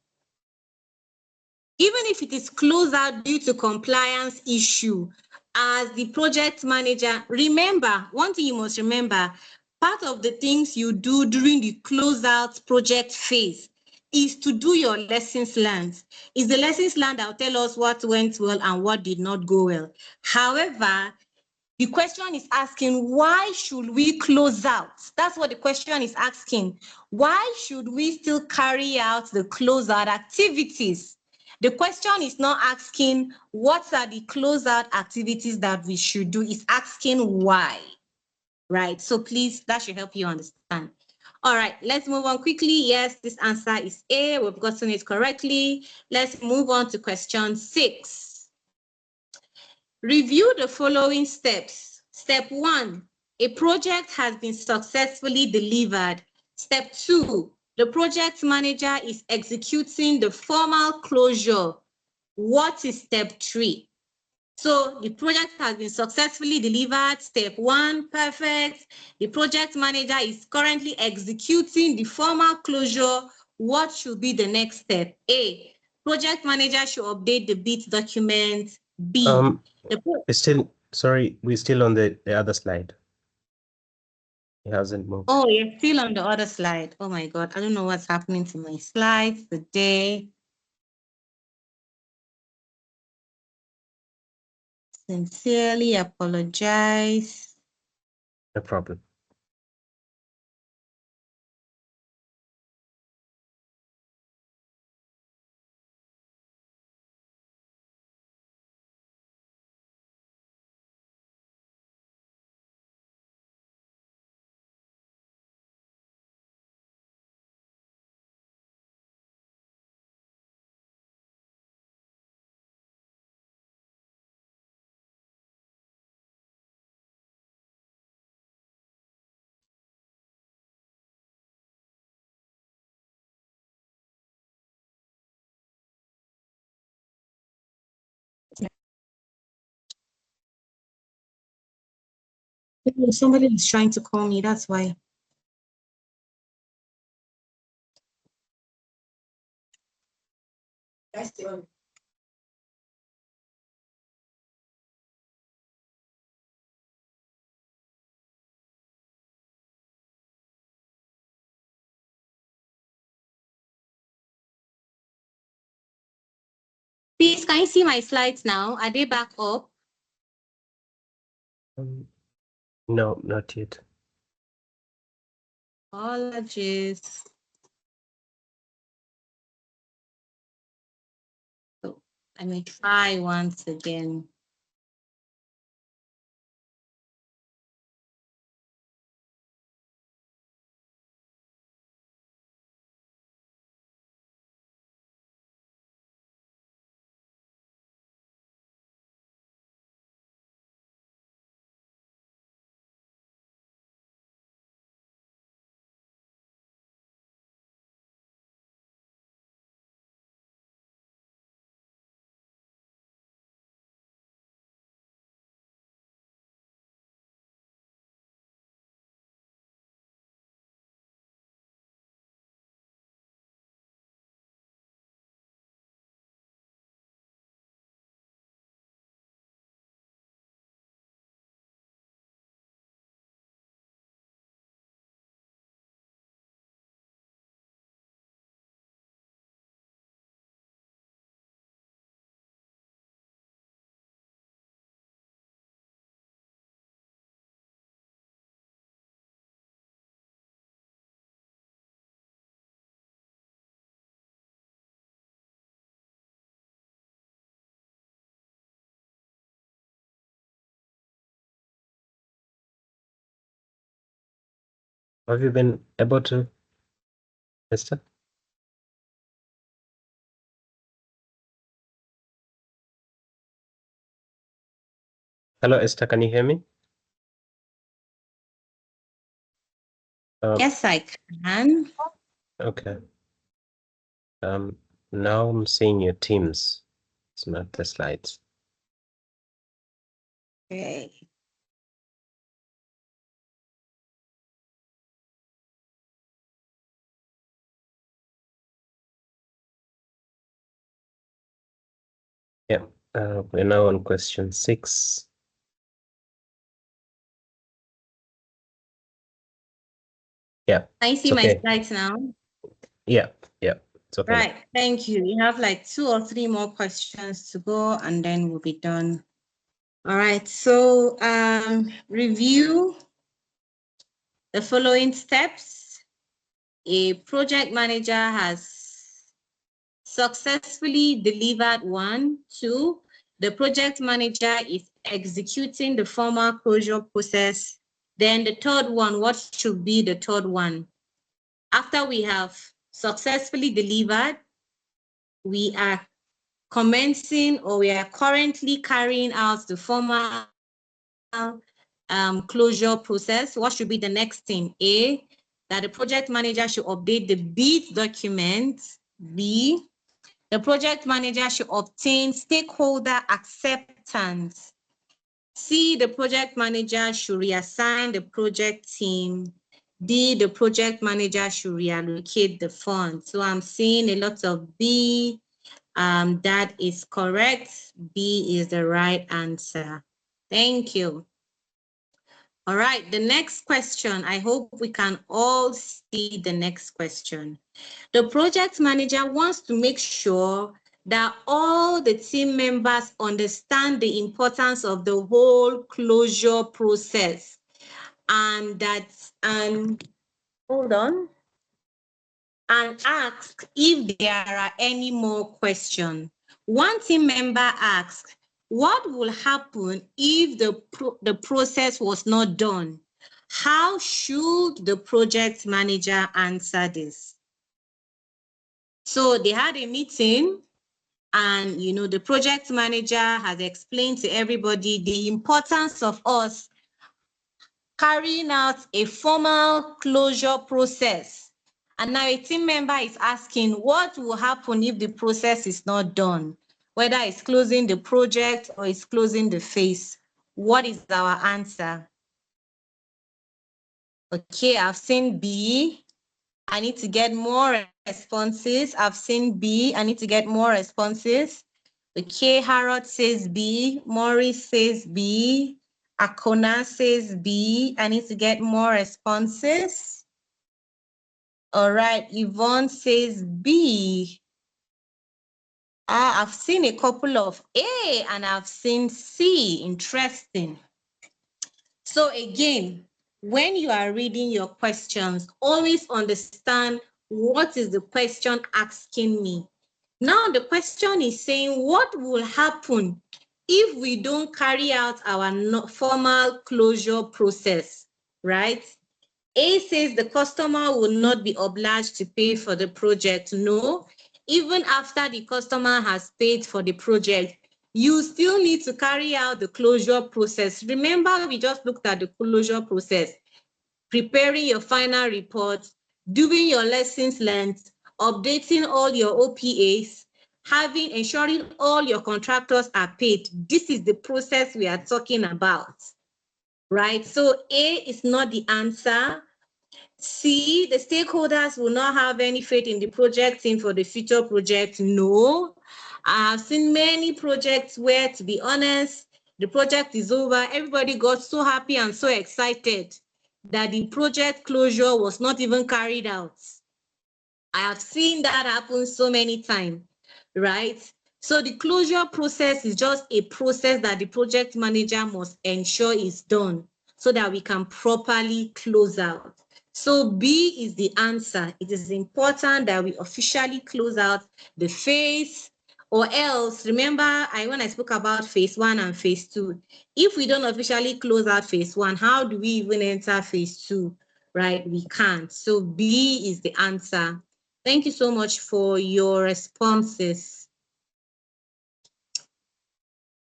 Even if it is closed out due to compliance issue, as the project manager, remember, one thing you must remember, part of the things you do during the closeout project phase is to do your lessons learned. It's the lessons learned that will tell us what went well and what did not go well. However, the question is asking, why should we close out? That's what the question is asking. Why should we still carry out the closeout activities? The question is not asking what are the closeout activities that we should do. It's asking why, right? So please, that should help you understand. All right, let's move on quickly. Yes, this answer is A. We've gotten it correctly. Let's move on to question 6. Review the following steps. Step 1, a project has been successfully delivered. Step 2, the project manager is executing the formal closure. what is step 3? So the project has been successfully delivered. Step 1, perfect. The project manager is currently executing the formal closure. What should be the next step? A, project manager should update the bid document. B,
we're still on the other slide. It hasn't moved.
Oh, you're still on the other slide. Oh my God, I don't know what's happening to my slides today. Sincerely apologize.
No problem.
Somebody is trying to call me, that's why. That's the one. Please, can you see my slides now? Are they back up?
No, not yet.
Apologies. So let me try once again.
Have you been able to, Esther? Hello, Esther, can you hear me?
Yes, I can.
Okay. Now I'm seeing your Teams. It's not the slides.
Okay.
Yeah, we're now on question 6. Yeah.
I see my slides now.
Yeah, it's okay.
Right, thank you. We have like 2 or 3 more questions to go and then we'll be done. All right, so review the following steps. A project manager has successfully delivered 1, 2. The project manager is executing the formal closure process. Then the third one, what should be the third one? After we have successfully delivered, we are commencing or we are currently carrying out the formal closure process. What should be the next thing? A, that the project manager should update the bid document. B, The project manager should obtain stakeholder acceptance. C, the project manager should reassign the project team. D, the project manager should reallocate the funds. So I'm seeing a lot of B. That is correct. B is the right answer. Thank you. All right, the next question. I hope we can all see the next question. The project manager wants to make sure that all the team members understand the importance of the whole closure process and hold on, and ask if there are any more questions. One team member asked, what will happen if the process was not done? How should the project manager answer this? So they had a meeting, and the project manager has explained to everybody the importance of us carrying out a formal closure process. And now a team member is asking what will happen if the process is not done, whether it's closing the project or it's closing the phase. What is our answer? Okay, I've seen B. I need to get more responses. I've seen B. I need to get more responses. Okay, Harold says B. Maurice says B. Akona says B. I need to get more responses. All right, Yvonne says B. I've seen a couple of A and I've seen C. Interesting. So again, when you are reading your questions, always understand what is the question asking me. Now the question is saying, what will happen if we don't carry out our formal closure process, right? A says the customer will not be obliged to pay for the project. No, even after the customer has paid for the project, you still need to carry out the closure process. Remember, we just looked at the closure process, preparing your final report, doing your lessons learned, updating all your OPAs, ensuring all your contractors are paid. This is the process we are talking about, right? So A is not the answer. C, the stakeholders will not have any faith in the project team for the future project. No, I have seen many projects where, to be honest, the project is over. Everybody got so happy and so excited that the project closure was not even carried out. I have seen that happen so many times, right? So the closure process is just a process that the project manager must ensure is done so that we can properly close out. So B is the answer. It is important that we officially close out the phase, or else, remember when I spoke about phase 1 and phase 2, if we don't officially close out phase 1, how do we even enter phase 2, right? We can't. So B is the answer. Thank you so much for your responses.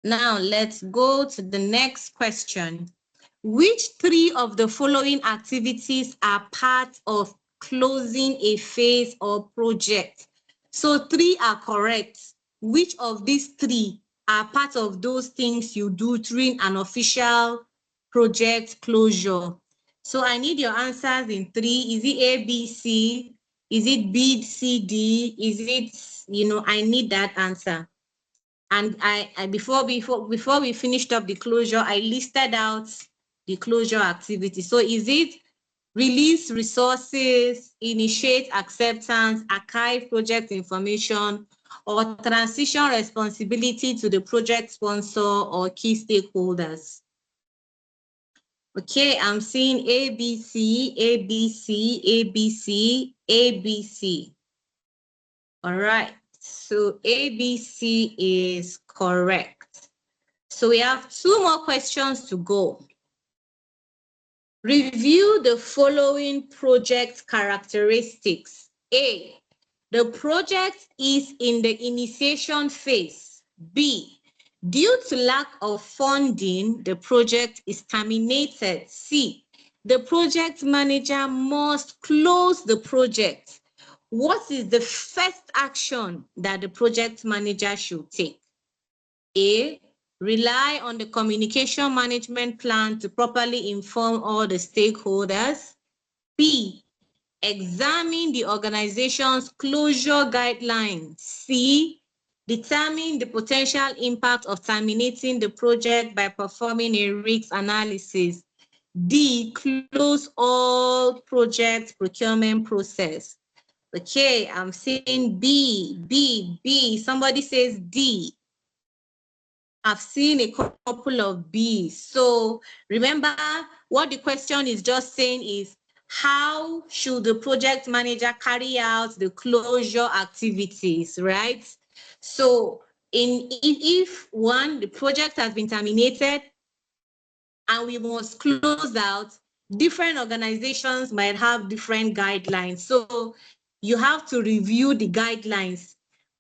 Now let's go to the next question. Which 3 of the following activities are part of closing a phase or project? So 3 are correct. Which of these 3 are part of those things you do during an official project closure? So I need your answers in 3. Is it A, B, C? Is it B, C, D? Is it, I need that answer. And before we finished up the closure, I listed out the closure activity. So is it release resources, initiate acceptance, archive project information, or transition responsibility to the project sponsor or key stakeholders? Okay, I'm seeing A, B, C, A, B, C, A, B, C, A, B, C. All right, so A, B, C is correct. So we have 2 more questions to go. Review the following project characteristics. A, the project is in the initiation phase. B, due to lack of funding, the project is terminated. C, the project manager must close the project. what is the first action that the project manager should take? A, rely on the communication management plan to properly inform all the stakeholders. B, examine the organization's closure guidelines. C, determine the potential impact of terminating the project by performing a risk analysis. D, close all project procurement process. Okay, I'm saying B. Somebody says D. I've seen a couple of B's. So remember, what the question is just saying is, how should the project manager carry out the closure activities, right? So if one, the project has been terminated and we must close out, different organizations might have different guidelines. So you have to review the guidelines.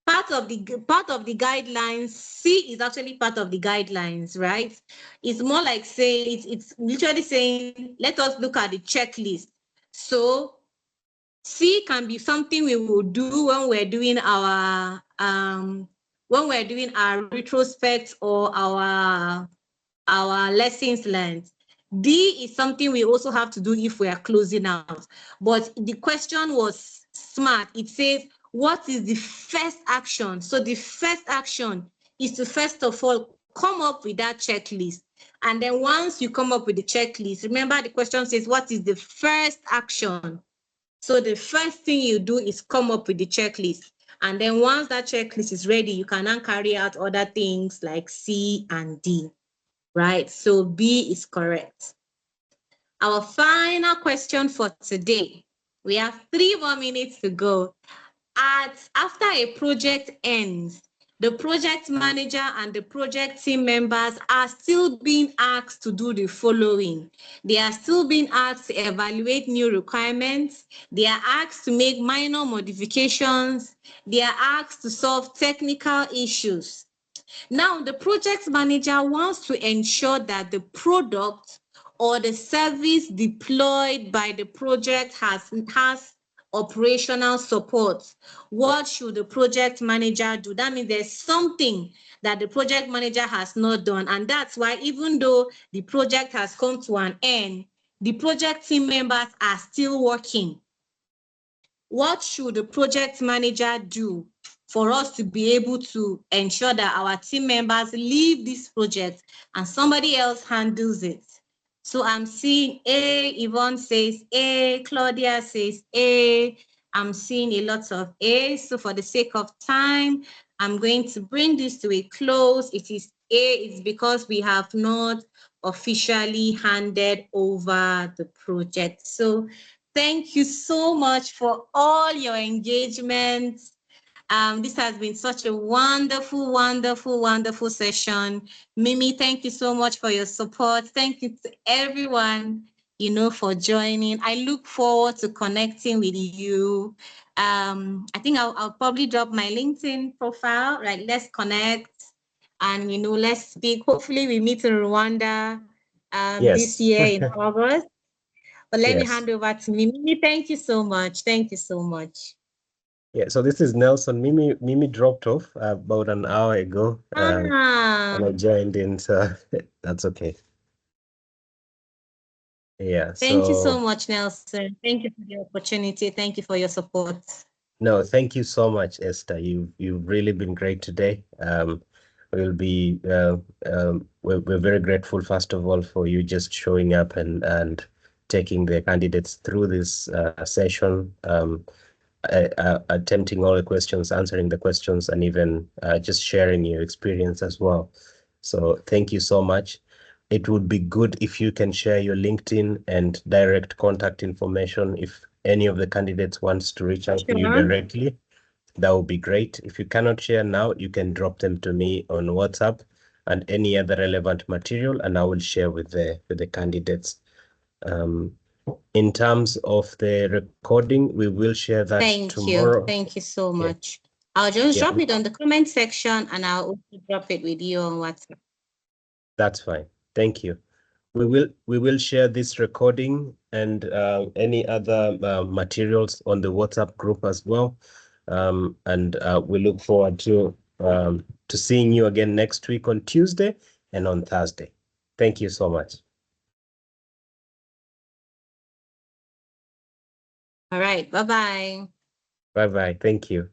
Part of the guidelines, C is actually part of the guidelines, right? It's more like saying, it's literally saying, let us look at the checklist. So C can be something we will do when we're doing our retrospect or our lessons learned. D is something we also have to do if we are closing out. But the question was smart. It says, what is the first action? So the first action is to first of all come up with that checklist. And then once you come up with the checklist, remember the question says, what is the first action? So the first thing you do is come up with the checklist. And then once that checklist is ready, you can now carry out other things like C and D, right? So B is correct. Our final question for today. We have 3 more minutes to go. After a project ends, the project manager and the project team members are still being asked to do the following. They are still being asked to evaluate new requirements. They are asked to make minor modifications. They are asked to solve technical issues. Now, the project manager wants to ensure that the product or the service deployed by the project has operational support. What should the project manager do? That means there's something that the project manager has not done. And that's why even though the project has come to an end, the project team members are still working. What should the project manager do for us to be able to ensure that our team members leave this project and somebody else handles it? So I'm seeing A, Yvonne says A, Claudia says A. I'm seeing a lot of A. So for the sake of time, I'm going to bring this to a close. It is A, it's because we have not officially handed over the project. So thank you so much for all your engagement. This has been such a wonderful, wonderful, wonderful session. Mimi, thank you so much for your support. Thank you to everyone, for joining. I look forward to connecting with you. I think I'll probably drop my LinkedIn profile, right? Let's connect and, let's speak. Hopefully we meet in Rwanda this year in August. But let me hand over to Mimi. Thank you so much. Thank you so much.
Yeah, so this is Nelson. Mimi dropped off about an hour ago, and I joined in, so that's okay. Yeah.
Thank you so much, Nelson. Thank you for the opportunity. Thank you for your support.
No, thank you so much, Esther. You've really been great today. We're very grateful, first of all, for you just showing up and taking the candidates through this session. Attempting all the questions, answering the questions, and even just sharing your experience as well. So thank you so much. It would be good if you can share your LinkedIn and direct contact information if any of the candidates wants to reach out to you directly. That would be great. If you cannot share now, you can drop them to me on WhatsApp and any other relevant material, and I will share with the candidates. In terms of the recording, we will share that tomorrow.
Thank you so much. I'll just drop it on the comment section and I'll also drop it with you on WhatsApp.
That's fine. Thank you. we will share this recording and any other materials on the WhatsApp group as well. And we look forward to seeing you again next week on Tuesday and on Thursday. Thank you so much.
All right. Bye-bye.
Bye-bye. Thank you.